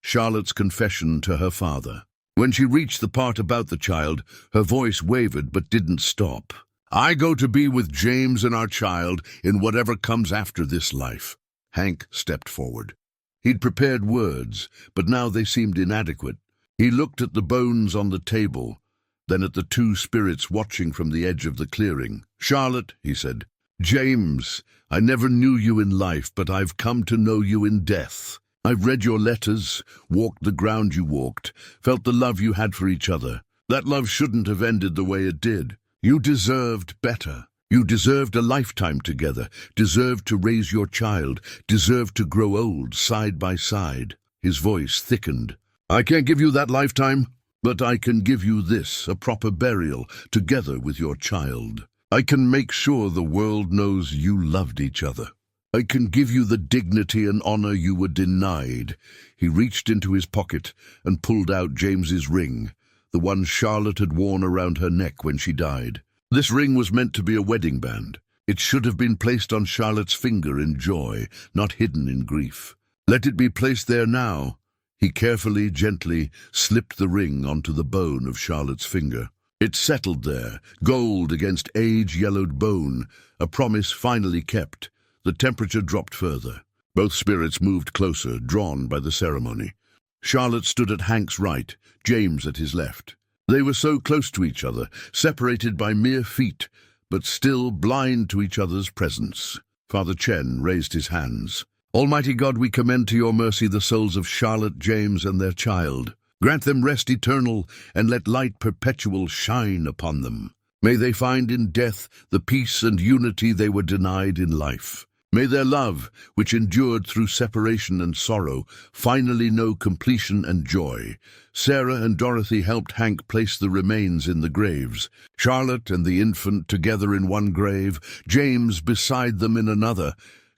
Charlotte's confession to her father. When she reached the part about the child, her voice wavered but didn't stop. "I go to be with James and our child in whatever comes after this life. Hank stepped forward. He'd prepared words, but now they seemed inadequate. He looked at the bones on the table, then at the two spirits watching from the edge of the clearing. "Charlotte," he said. "James, I never knew you in life, but I've come to know you in death. I've read your letters, walked the ground you walked, felt the love you had for each other. That love shouldn't have ended the way it did. You deserved better. You deserved a lifetime together, deserved to raise your child, deserved to grow old side by side." His voice thickened. "I can't give you that lifetime, but I can give you this, a proper burial, together with your child. I can make sure the world knows you loved each other. I can give you the dignity and honor you were denied." He reached into his pocket and pulled out James's ring, the one Charlotte had worn around her neck when she died. This ring was meant to be a wedding band. It should have been placed on Charlotte's finger in joy, not hidden in grief. Let it be placed there now. He carefully, gently slipped the ring onto the bone of Charlotte's finger. It settled there, gold against age-yellowed bone, a promise finally kept. The temperature dropped further. Both spirits moved closer, drawn by the ceremony. Charlotte stood at Hank's right, James at his left. They were so close to each other, separated by mere feet, but still blind to each other's presence. Father Chen raised his hands. "Almighty God, we commend to your mercy the souls of Charlotte, James, and their child. Grant them rest eternal, and let light perpetual shine upon them. May they find in death the peace and unity they were denied in life. May their love, which endured through separation and sorrow, finally know completion and joy." Sarah and Dorothy helped Hank place the remains in the graves. Charlotte and the infant together in one grave, James beside them in another,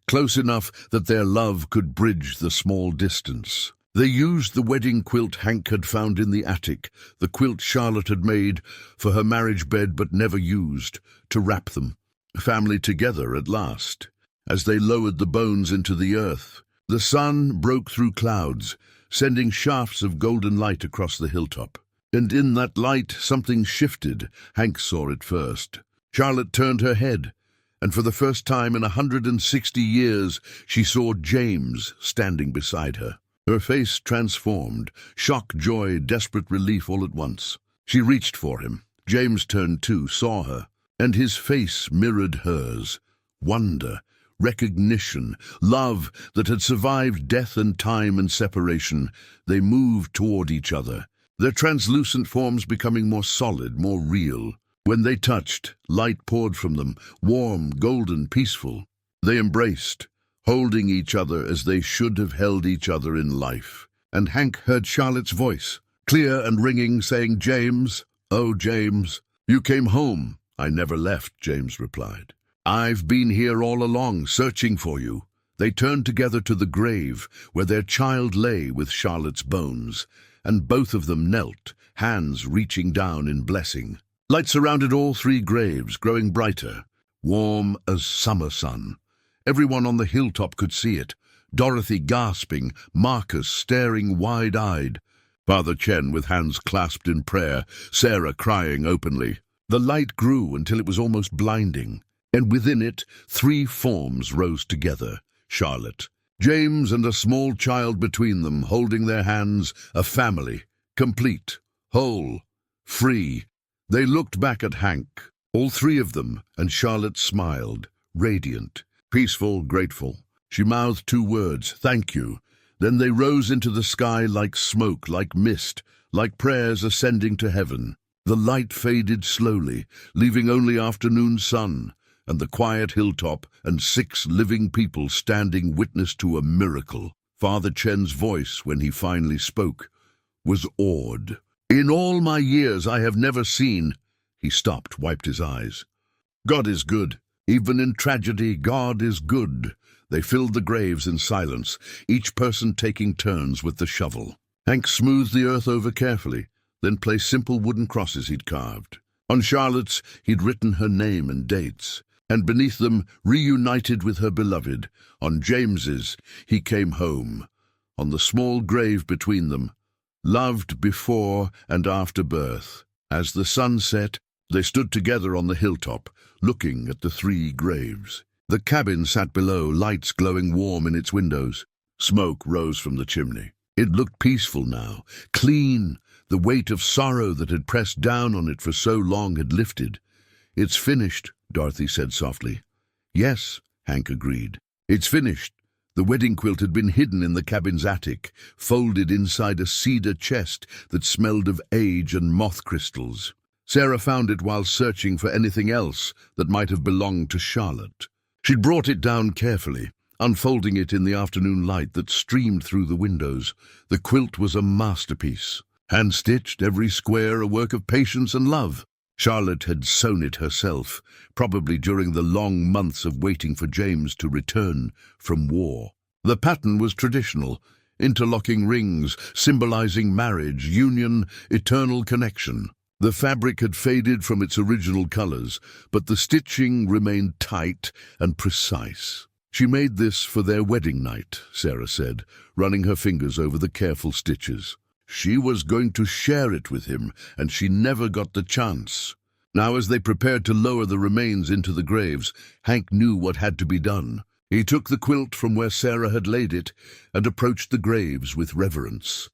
close enough that their love could bridge the small distance. They used the wedding quilt Hank had found in the attic, the quilt Charlotte had made for her marriage bed but never used, to wrap them. Family together at last. As they lowered the bones into the earth, the sun broke through clouds, sending shafts of golden light across the hilltop. And in that light something shifted. Hank saw it first. Charlotte turned her head, and for the first time in 160 years she saw James standing beside her. Her face transformed, shock, joy, desperate relief all at once. She reached for him. James turned too, saw her, and his face mirrored hers. Wonder, recognition, love that had survived death and time and separation. They moved toward each other, their translucent forms becoming more solid, more real. When they touched, light poured from them, warm, golden, peaceful. They embraced, holding each other as they should have held each other in life. And Hank heard Charlotte's voice, clear and ringing, saying, "James, oh James, you came home." "I never left," James replied. "I've been here all along, searching for you." They turned together to the grave, where their child lay with Charlotte's bones, and both of them knelt, hands reaching down in blessing. Light surrounded all three graves, growing brighter, warm as summer sun. Everyone on the hilltop could see it. Dorothy gasping, Marcus staring wide-eyed, Father Chen with hands clasped in prayer, Sarah crying openly. The light grew until it was almost blinding, and within it 3 forms rose together. Charlotte, James, and a small child between them, holding their hands, a family, complete, whole, free. They looked back at Hank, all 3 of them, and Charlotte smiled, radiant, peaceful, grateful. She mouthed 2 words, "Thank you." Then they rose into the sky like smoke, like mist, like prayers ascending to heaven. The light faded slowly, leaving only afternoon sun, and the quiet hilltop and 6 living people standing witness to a miracle. Father Chen's voice, when he finally spoke, was awed. "In all my years I have never seen—" He stopped, wiped his eyes. "God is good. Even in tragedy, God is good." They filled the graves in silence, each person taking turns with the shovel. Hank smoothed the earth over carefully, then placed simple wooden crosses he'd carved. On Charlotte's, he'd written her name and dates, and beneath them, reunited with her beloved. On James's, he came home. On the small grave between them, loved before and after birth. As the sun set, they stood together on the hilltop, looking at the 3 graves. The cabin sat below, lights glowing warm in its windows. Smoke rose from the chimney. It looked peaceful now, clean. The weight of sorrow that had pressed down on it for so long had lifted. "It's finished," Dorothy said softly. "Yes," Hank agreed. "It's finished." The wedding quilt had been hidden in the cabin's attic, folded inside a cedar chest that smelled of age and moth crystals. Sarah found it while searching for anything else that might have belonged to Charlotte. She'd brought it down carefully, unfolding it in the afternoon light that streamed through the windows. The quilt was a masterpiece. Hand-stitched, every square a work of patience and love. Charlotte had sewn it herself, probably during the long months of waiting for James to return from war. The pattern was traditional, interlocking rings, symbolizing marriage, union, eternal connection. The fabric had faded from its original colors, but the stitching remained tight and precise. "She made this for their wedding night," Sarah said, running her fingers over the careful stitches. "She was going to share it with him, and she never got the chance." Now, as they prepared to lower the remains into the graves, Hank knew what had to be done. He took the quilt from where Sarah had laid it and approached the graves with reverence.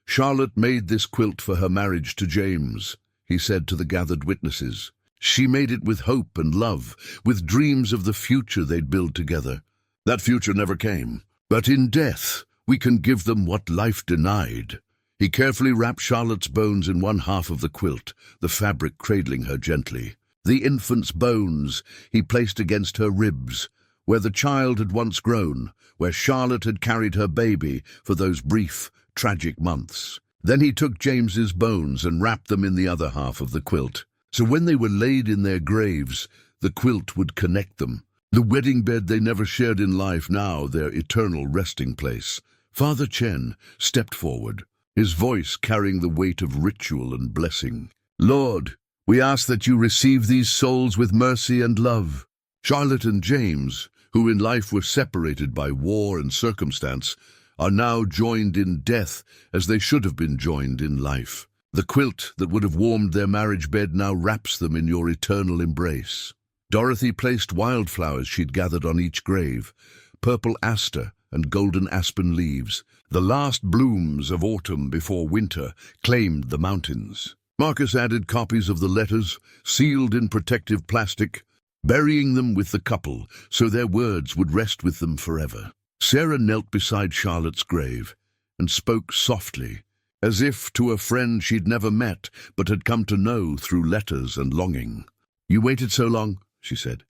"Charlotte made this quilt for her marriage to James," he said to the gathered witnesses. "She made it with hope and love, with dreams of the future they'd build together. That future never came, but in death we can give them what life denied." He carefully wrapped Charlotte's bones in one half of the quilt, the fabric cradling her gently. The infant's bones he placed against her ribs, where the child had once grown, where Charlotte had carried her baby for those brief, tragic months. Then he took James's bones and wrapped them in the other half of the quilt. So when they were laid in their graves, the quilt would connect them. The wedding bed they never shared in life, now their eternal resting place. Father Chen stepped forward, his voice carrying the weight of ritual and blessing. "Lord, we ask that you receive these souls with mercy and love." Charlotte and James, who in life were separated by war and circumstance, are now joined in death as they should have been joined in life. The quilt that would have warmed their marriage bed now wraps them in your eternal embrace. Dorothy placed wildflowers she'd gathered on each grave, purple aster and golden aspen leaves, the last blooms of autumn before winter claimed the mountains. Marcus added copies of the letters, sealed in protective plastic, burying them with the couple so their words would rest with them forever. Sarah knelt beside Charlotte's grave and spoke softly, as if to a friend she'd never met but had come to know through letters and longing. "You waited so long," she said.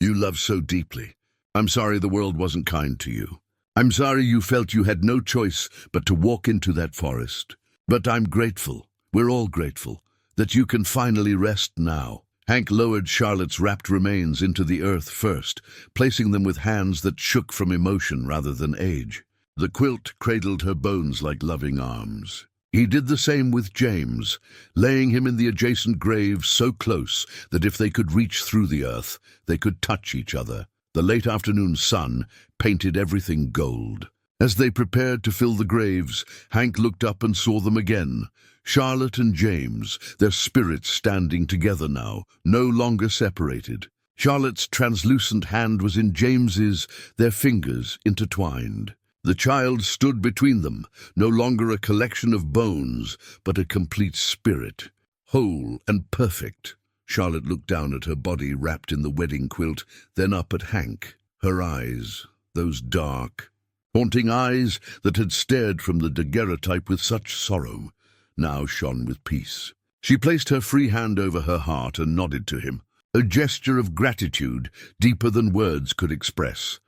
"You loved so deeply. I'm sorry the world wasn't kind to you. I'm sorry you felt you had no choice but to walk into that forest. But I'm grateful, we're all grateful, that you can finally rest now." Hank lowered Charlotte's wrapped remains into the earth first, placing them with hands that shook from emotion rather than age. The quilt cradled her bones like loving arms. He did the same with James, laying him in the adjacent grave so close that if they could reach through the earth, they could touch each other. The late afternoon sun painted everything gold. As they prepared to fill the graves, Hank looked up and saw them again. Charlotte and James, their spirits standing together now, no longer separated. Charlotte's translucent hand was in James's, their fingers intertwined. The child stood between them, no longer a collection of bones, but a complete spirit, whole and perfect. Charlotte looked down at her body wrapped in the wedding quilt, then up at Hank. Her eyes, those dark, haunting eyes that had stared from the daguerreotype with such sorrow, now shone with peace. She placed her free hand over her heart and nodded to him, a gesture of gratitude deeper than words could express.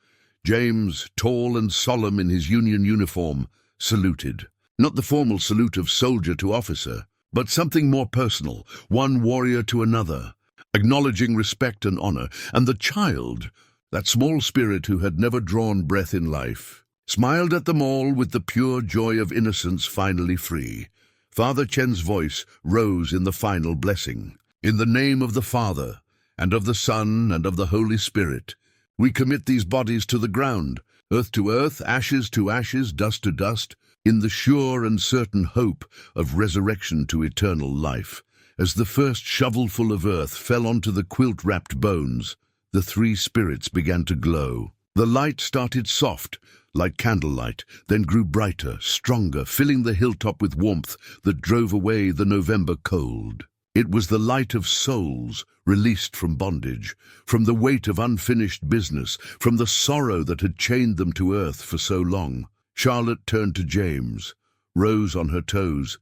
James, tall and solemn in his Union uniform, saluted. Not the formal salute of soldier to officer, but something more personal, one warrior to another, acknowledging respect and honor. And the child, that small spirit who had never drawn breath in life, smiled at them all with the pure joy of innocence finally free. Father Chen's voice rose in the final blessing. "In the name of the Father, and of the Son, and of the Holy Spirit, we commit these bodies to the ground, earth to earth, ashes to ashes, dust to dust, in the sure and certain hope of resurrection to eternal life." As the first shovelful of earth fell onto the quilt-wrapped bones, The three spirits began to glow. The light started soft, like candlelight, then grew brighter, stronger, filling the hilltop with warmth that drove away the November cold. It was the light of souls released from bondage, from the weight of unfinished business, from the sorrow that had chained them to earth for so long. Charlotte turned to James, rose on her toes,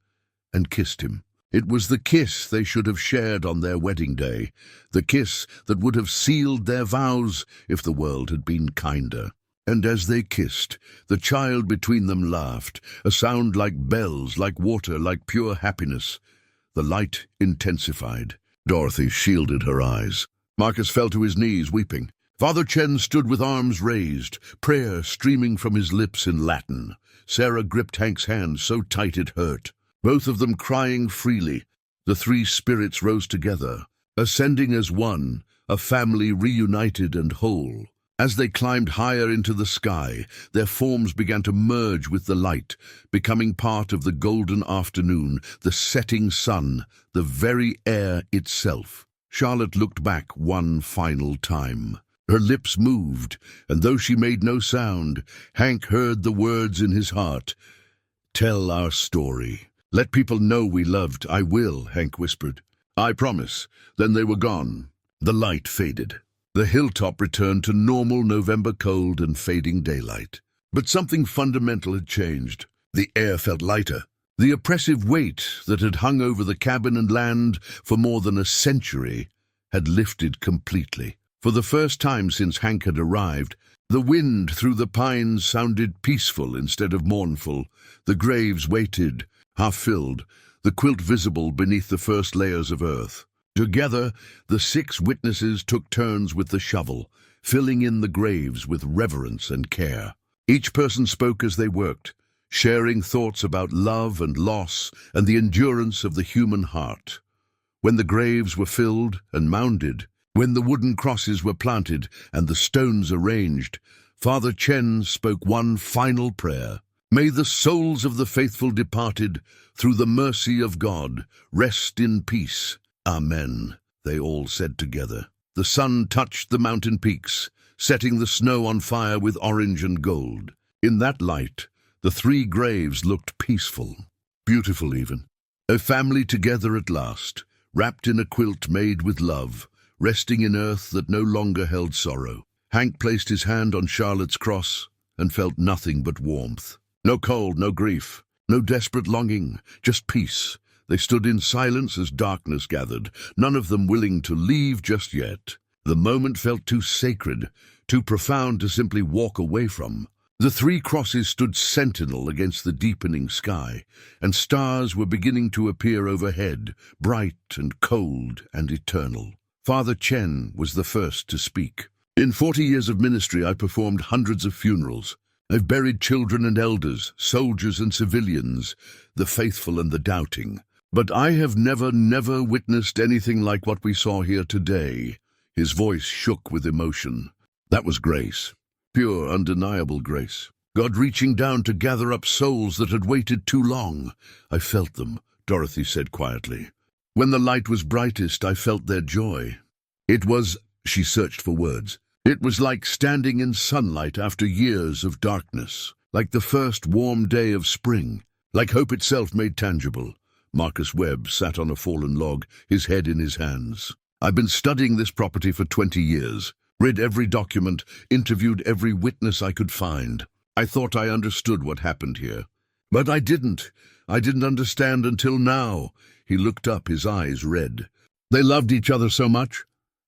and kissed him. It was the kiss they should have shared on their wedding day, the kiss that would have sealed their vows if the world had been kinder. And as they kissed, the child between them laughed, a sound like bells, like water, like pure happiness. The light intensified. Dorothy shielded her eyes. Marcus fell to his knees, weeping. Father Chen stood with arms raised, prayer streaming from his lips in Latin. Sarah gripped Hank's hand so tight it hurt. Both of them crying freely. The three spirits rose together, ascending as one, a family reunited and whole. As they climbed higher into the sky, their forms began to merge with the light, becoming part of the golden afternoon, the setting sun, the very air itself. Charlotte looked back one final time. Her lips moved, and though she made no sound, Hank heard the words in his heart. "Tell our story. Let people know we loved." "I will," Hank whispered. "I promise." Then they were gone. The light faded. The hilltop returned to normal November cold and fading daylight. But something fundamental had changed. The air felt lighter. The oppressive weight that had hung over the cabin and land for more than a century had lifted completely. For the first time since Hank had arrived, the wind through the pines sounded peaceful instead of mournful. The graves waited, half-filled, the quilt visible beneath the first layers of earth. Together, the 6 witnesses took turns with the shovel, filling in the graves with reverence and care. Each person spoke as they worked, sharing thoughts about love and loss and the endurance of the human heart. When the graves were filled and mounded, when the wooden crosses were planted and the stones arranged, Father Chen spoke one final prayer. "May the souls of the faithful departed, through the mercy of God, rest in peace. Amen," they all said together. The sun touched the mountain peaks, setting the snow on fire with orange and gold. In that light, the 3 graves looked peaceful, beautiful even. A family together at last, wrapped in a quilt made with love, resting in earth that no longer held sorrow. Hank placed his hand on Charlotte's cross and felt nothing but warmth. No cold, no grief, no desperate longing, just peace. They stood in silence as darkness gathered, none of them willing to leave just yet. The moment felt too sacred, too profound to simply walk away from. The 3 crosses stood sentinel against the deepening sky, and stars were beginning to appear overhead, bright and cold and eternal. Father Chen was the first to speak. "In 40 years of ministry, I performed hundreds of funerals. I've buried children and elders, soldiers and civilians, the faithful and the doubting. But I have never witnessed anything like what we saw here today." His voice shook with emotion. That was grace. Pure, undeniable grace. God reaching down to gather up souls that had waited too long. "I felt them," Dorothy said quietly. "When the light was brightest, I felt their joy. It was," she searched for words, "it was like standing in sunlight after years of darkness, like the first warm day of spring, like hope itself made tangible." Marcus Webb sat on a fallen log, his head in his hands. "I've been studying this property for 20 years, read every document, interviewed every witness I could find. I thought I understood what happened here. But I didn't. I didn't understand until now." He looked up, his eyes red. "They loved each other so much,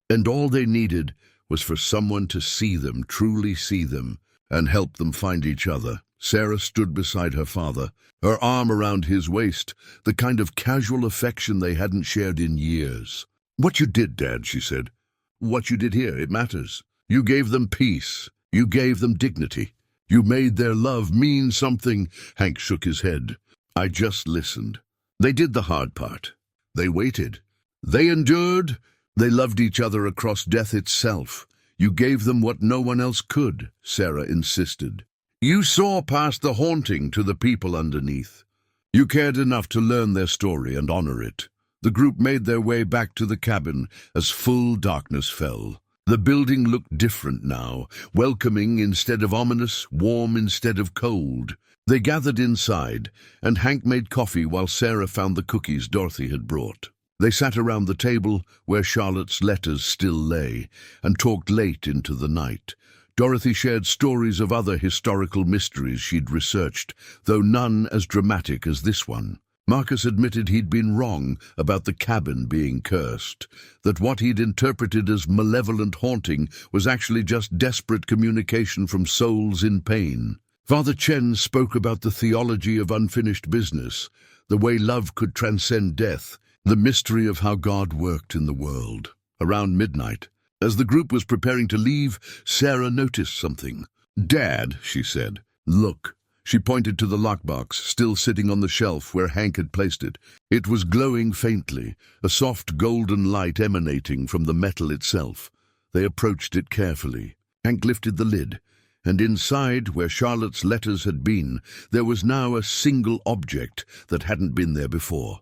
and all they needed was for someone to see them, truly see them, and help them find each other." Sarah stood beside her father, her arm around his waist, the kind of casual affection they hadn't shared in years. "What you did, Dad," she said. "What you did here, it matters. You gave them peace. You gave them dignity. You made their love mean something." Hank shook his head. "I just listened. They did the hard part. They waited. They endured. They loved each other across death itself. You gave them what no one else could," Sarah insisted. "You saw past the haunting to the people underneath. You cared enough to learn their story and honor it." The group made their way back to the cabin as full darkness fell. The building looked different now, welcoming instead of ominous, warm instead of cold. They gathered inside, and Hank made coffee while Sarah found the cookies Dorothy had brought. They sat around the table where Charlotte's letters still lay, and talked late into the night. Dorothy shared stories of other historical mysteries she'd researched, though none as dramatic as this one. Marcus admitted he'd been wrong about the cabin being cursed, that what he'd interpreted as malevolent haunting was actually just desperate communication from souls in pain. Father Chen spoke about the theology of unfinished business, the way love could transcend death, the mystery of how God worked in the world. Around midnight, as the group was preparing to leave, Sarah noticed something. "Dad," she said, "look." She pointed to the lockbox, still sitting on the shelf where Hank had placed it. It was glowing faintly, a soft golden light emanating from the metal itself. They approached it carefully. Hank lifted the lid, and inside, where Charlotte's letters had been, there was now a single object that hadn't been there before.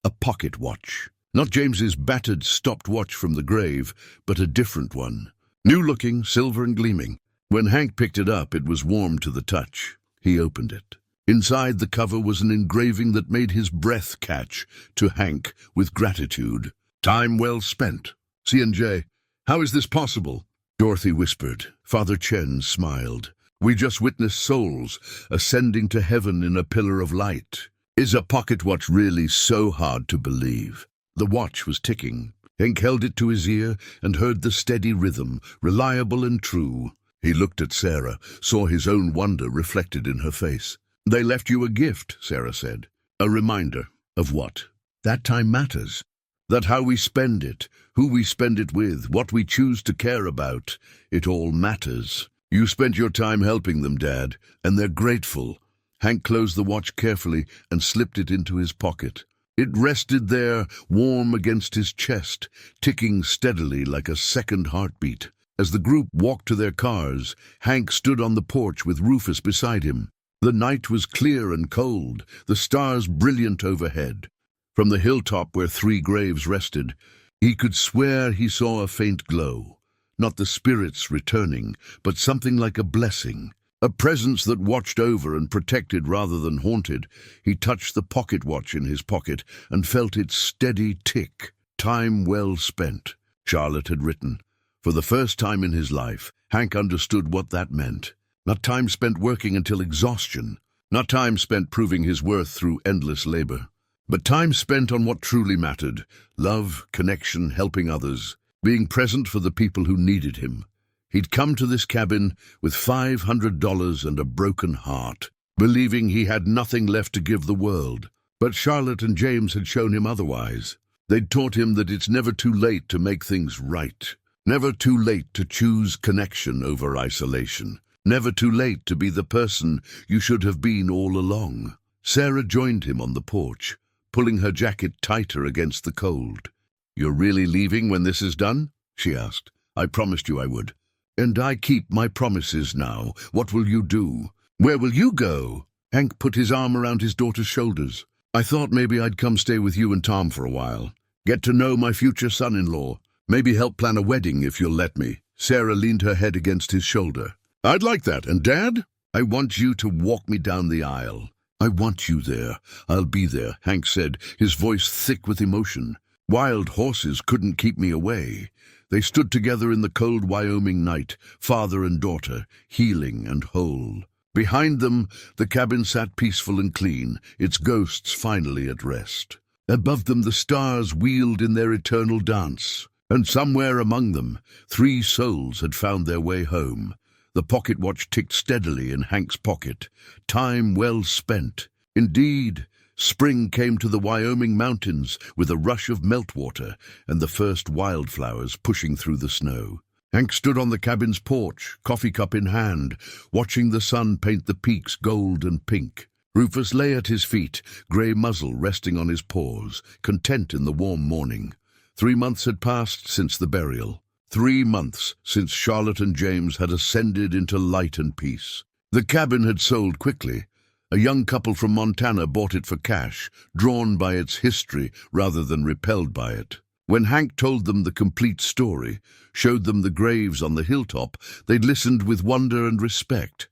A pocket watch. Not James's battered stopwatch from the grave, but a different one. New-looking, silver and gleaming. When Hank picked it up, it was warm to the touch. He opened it. Inside the cover was an engraving that made his breath catch, to Hank, with gratitude. "Time well spent. C&J, how is this possible?" Dorothy whispered. Father Chen smiled. "We just witnessed souls ascending to heaven in a pillar of light." Is a pocket watch really so hard to believe? The watch was ticking. Hank held it to his ear and heard the steady rhythm, reliable and true. He looked at Sarah, saw his own wonder reflected in her face. "They left you a gift," Sarah said. "A reminder." "Of what?" "That time matters. That how we spend it, who we spend it with, what we choose to care about, it all matters. You spent your time helping them, Dad, and they're grateful." Hank closed the watch carefully and slipped it into his pocket. It rested there, warm against his chest, ticking steadily like a second heartbeat. As the group walked to their cars, Hank stood on the porch with Rufus beside him. The night was clear and cold, the stars brilliant overhead. From the hilltop where 3 graves rested, he could swear he saw a faint glow. Not the spirits returning, but something like a blessing. A presence that watched over and protected rather than haunted. He touched the pocket watch in his pocket and felt its steady tick. "Time well spent," Charlotte had written. For the first time in his life, Hank understood what that meant. Not time spent working until exhaustion, not time spent proving his worth through endless labor, but time spent on what truly mattered: love, connection, helping others, being present for the people who needed him. He'd come to this cabin with $500 and a broken heart, believing he had nothing left to give the world. But Charlotte and James had shown him otherwise. They'd taught him that it's never too late to make things right. Never too late to choose connection over isolation. Never too late to be the person you should have been all along. Sarah joined him on the porch, pulling her jacket tighter against the cold. "You're really leaving when this is done?" she asked. "I promised you I would." "And I keep my promises now. What will you do?" "Where will you go?" Hank put his arm around his daughter's shoulders. "I thought maybe I'd come stay with you and Tom for a while. Get to know my future son-in-law. Maybe help plan a wedding if you'll let me." Sarah leaned her head against his shoulder. "I'd like that. And Dad?" "I want you to walk me down the aisle." "I want you there. I'll be there," Hank said, his voice thick with emotion. "Wild horses couldn't keep me away." They stood together in the cold Wyoming night, father and daughter, healing and whole. Behind them, the cabin sat peaceful and clean, its ghosts finally at rest. Above them, the stars wheeled in their eternal dance. And somewhere among them, 3 souls had found their way home. The pocket watch ticked steadily in Hank's pocket. Time well spent. Indeed, spring came to the Wyoming mountains with a rush of meltwater and the first wildflowers pushing through the snow. Hank stood on the cabin's porch, coffee cup in hand, watching the sun paint the peaks gold and pink. Rufus lay at his feet, grey muzzle resting on his paws, content in the warm morning. 3 months had passed since the burial. 3 months since Charlotte and James had ascended into light and peace. The cabin had sold quickly. A young couple from Montana bought it for cash, drawn by its history rather than repelled by it. When Hank told them the complete story, showed them the graves on the hilltop, they'd listened with wonder and respect.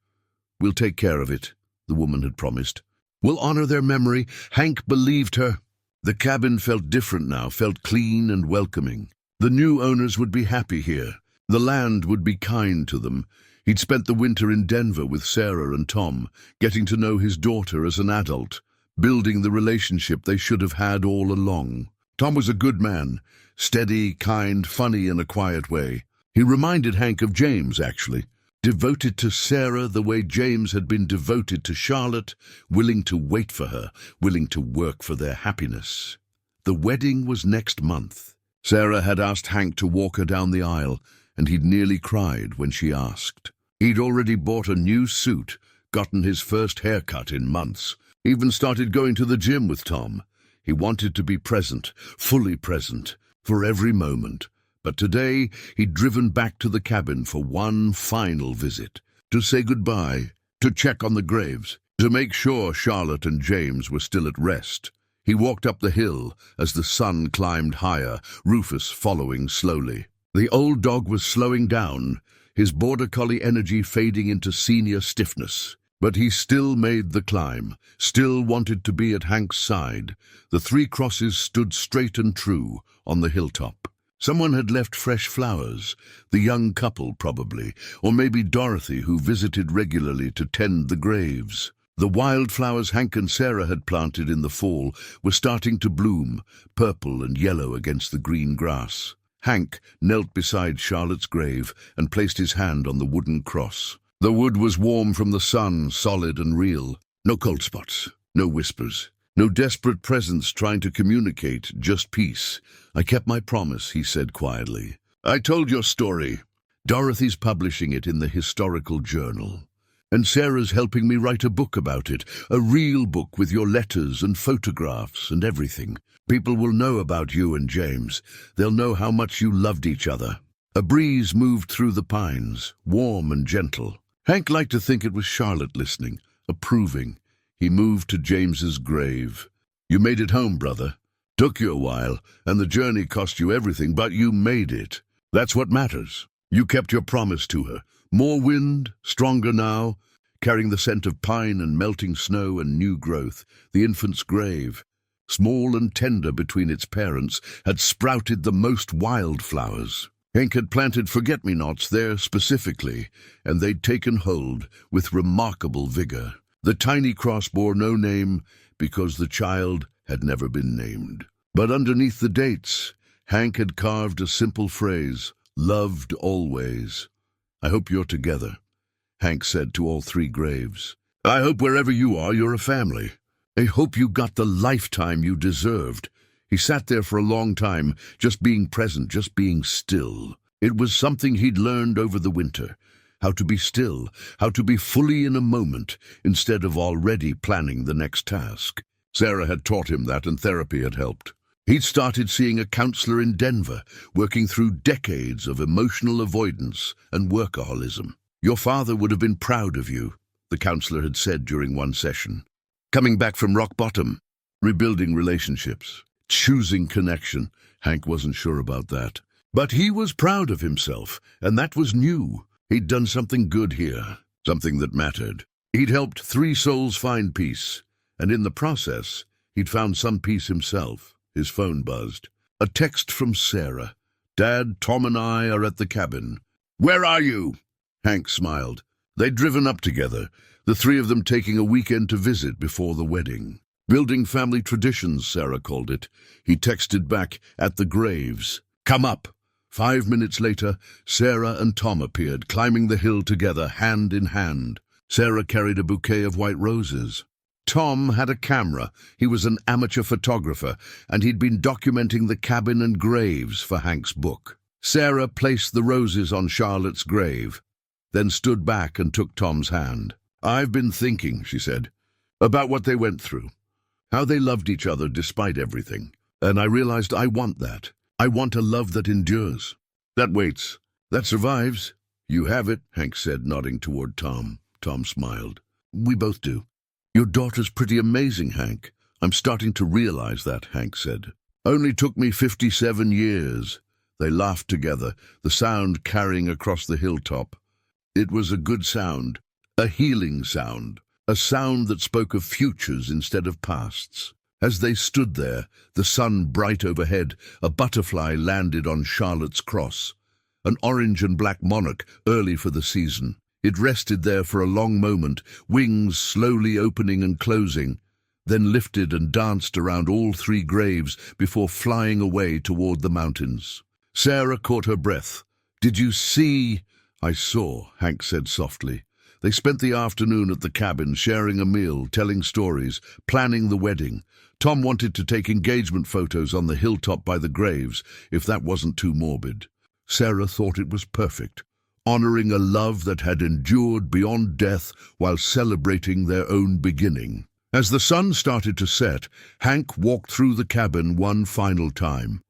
"We'll take care of it," the woman had promised. "We'll honor their memory." Hank believed her. The cabin felt different now, felt clean and welcoming. The new owners would be happy here. The land would be kind to them. He'd spent the winter in Denver with Sarah and Tom, getting to know his daughter as an adult, building the relationship they should have had all along. Tom was a good man, steady, kind, funny in a quiet way. He reminded Hank of James, actually. Devoted to Sarah the way James had been devoted to Charlotte, willing to wait for her, willing to work for their happiness. The wedding was next month. Sarah had asked Hank to walk her down the aisle, and he'd nearly cried when she asked. He'd already bought a new suit, gotten his first haircut in months, even started going to the gym with Tom. He wanted to be present, fully present, for every moment. But today, he'd driven back to the cabin for one final visit, to say goodbye, to check on the graves, to make sure Charlotte and James were still at rest. He walked up the hill as the sun climbed higher, Rufus following slowly. The old dog was slowing down, his border collie energy fading into senior stiffness. But he still made the climb, still wanted to be at Hank's side. The three crosses stood straight and true on the hilltop. Someone had left fresh flowers, the young couple probably, or maybe Dorothy, who visited regularly to tend the graves. The wildflowers Hank and Sarah had planted in the fall were starting to bloom, purple and yellow against the green grass. Hank knelt beside Charlotte's grave and placed his hand on the wooden cross. The wood was warm from the sun, solid and real. No cold spots, no whispers, no desperate presence trying to communicate, just peace. "I kept my promise," he said quietly. "I told your story. Dorothy's publishing it in the historical journal. And Sarah's helping me write a book about it, a real book with your letters and photographs and everything. People will know about you and James. They'll know how much you loved each other." A breeze moved through the pines, warm and gentle. Hank liked to think it was Charlotte listening, approving. He moved to James's grave. "You made it home, brother. Took you a while, and the journey cost you everything, but you made it. That's what matters. You kept your promise to her. More wind, stronger now, carrying the scent of pine and melting snow and new growth. The infant's grave, small and tender between its parents, had sprouted the most wildflowers. Hank had planted forget-me-nots there specifically, and they'd taken hold with remarkable vigor. The tiny cross bore no name because the child had never been named. But underneath the dates, Hank had carved a simple phrase, "Loved always." "I hope you're together," Hank said to all three graves. "I hope wherever you are, you're a family. I hope you got the lifetime you deserved." He sat there for a long time, just being present, just being still. It was something he'd learned over the winter, how to be still, how to be fully in a moment, instead of already planning the next task. Sarah had taught him that, and therapy had helped. He'd started seeing a counselor in Denver, working through decades of emotional avoidance and workaholism. "Your father would have been proud of you," the counselor had said during one session. "Coming back from rock bottom, rebuilding relationships. Choosing connection." Hank wasn't sure about that. But he was proud of himself, and that was new. He'd done something good here, something that mattered. He'd helped three souls find peace, and in the process, he'd found some peace himself. His phone buzzed. A text from Sarah. "Dad, Tom and I are at the cabin." "Where are you?" Hank smiled. They'd driven up together, the three of them taking a weekend to visit before the wedding. "Building family traditions," Sarah called it. He texted back, "At the graves. Come up." 5 minutes later, Sarah and Tom appeared, climbing the hill together, hand in hand. Sarah carried a bouquet of white roses. Tom had a camera. He was an amateur photographer, and he'd been documenting the cabin and graves for Hank's book. Sarah placed the roses on Charlotte's grave, then stood back and took Tom's hand. "I've been thinking," she said, "about what they went through. How they loved each other despite everything. And I realized I want that. I want a love that endures, that waits, that survives." "You have it," Hank said, nodding toward Tom. Tom smiled. "We both do." "Your daughter's pretty amazing, Hank." "I'm starting to realize that," Hank said. Only took me 57 years. They laughed together, the sound carrying across the hilltop. It was a good sound, a healing sound, a sound that spoke of futures instead of pasts. As they stood there, the sun bright overhead, a butterfly landed on Charlotte's cross, an orange and black monarch early for the season. It rested there for a long moment, wings slowly opening and closing, then lifted and danced around all three graves before flying away toward the mountains. Sarah caught her breath. "Did you see?" "I saw," Hank said softly. They spent the afternoon at the cabin, sharing a meal, telling stories, planning the wedding. Tom wanted to take engagement photos on the hilltop by the graves, if that wasn't too morbid. Sarah thought it was perfect, honoring a love that had endured beyond death while celebrating their own beginning. As the sun started to set, Hank walked through the cabin one final time.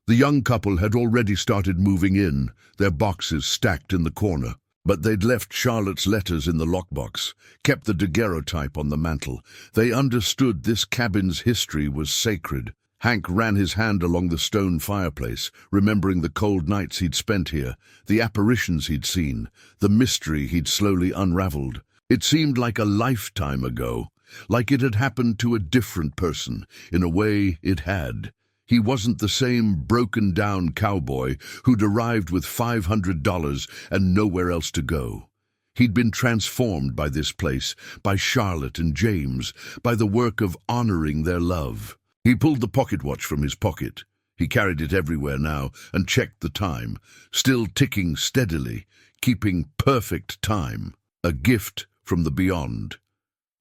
The young couple had already started moving in, their boxes stacked in the corner. But they'd left Charlotte's letters in the lockbox, kept the daguerreotype on the mantel. They understood this cabin's history was sacred. Hank ran his hand along the stone fireplace, remembering the cold nights he'd spent here, the apparitions he'd seen, the mystery he'd slowly unraveled. It seemed like a lifetime ago, like it had happened to a different person. In a way, it had. He wasn't the same broken-down cowboy who'd arrived with $500 and nowhere else to go. He'd been transformed by this place, by Charlotte and James, by the work of honoring their love. He pulled the pocket watch from his pocket. He carried it everywhere now and checked the time, still ticking steadily, keeping perfect time. A gift from the beyond.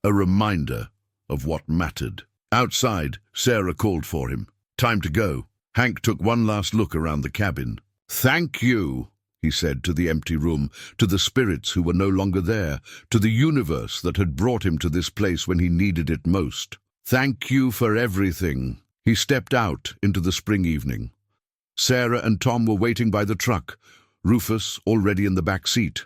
A reminder of what mattered. Outside, Sarah called for him. Time to go. Hank took one last look around the cabin. "Thank you," he said to the empty room, to the spirits who were no longer there, to the universe that had brought him to this place when he needed it most. "Thank you for everything." He stepped out into the spring evening. Sarah and Tom were waiting by the truck, Rufus already in the back seat.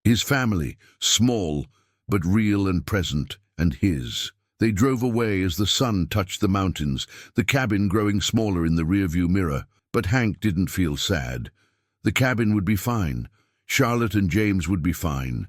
His family, small but real and present, and his. They drove away as the sun touched the mountains, the cabin growing smaller in the rearview mirror. But Hank didn't feel sad. The cabin would be fine. Charlotte and James would be fine.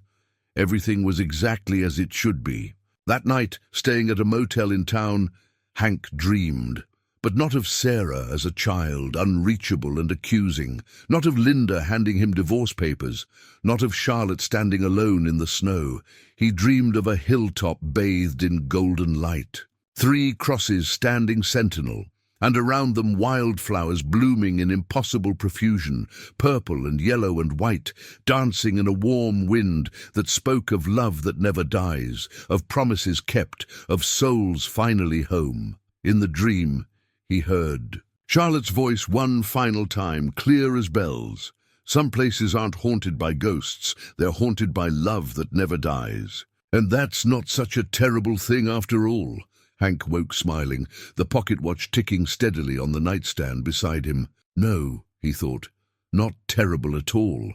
Everything was exactly as it should be. That night, staying at a motel in town, Hank dreamed. But not of Sarah as a child, unreachable and accusing. Not of Linda handing him divorce papers. Not of Charlotte standing alone in the snow. He dreamed of a hilltop bathed in golden light. 3 crosses standing sentinel, and around them wildflowers blooming in impossible profusion, purple and yellow and white, dancing in a warm wind that spoke of love that never dies, of promises kept, of souls finally home. In the dream, he heard Charlotte's voice one final time, clear as bells. Some places aren't haunted by ghosts, they're haunted by love that never dies. And that's not such a terrible thing after all. Hank woke smiling, the pocket watch ticking steadily on the nightstand beside him. No, he thought, not terrible at all.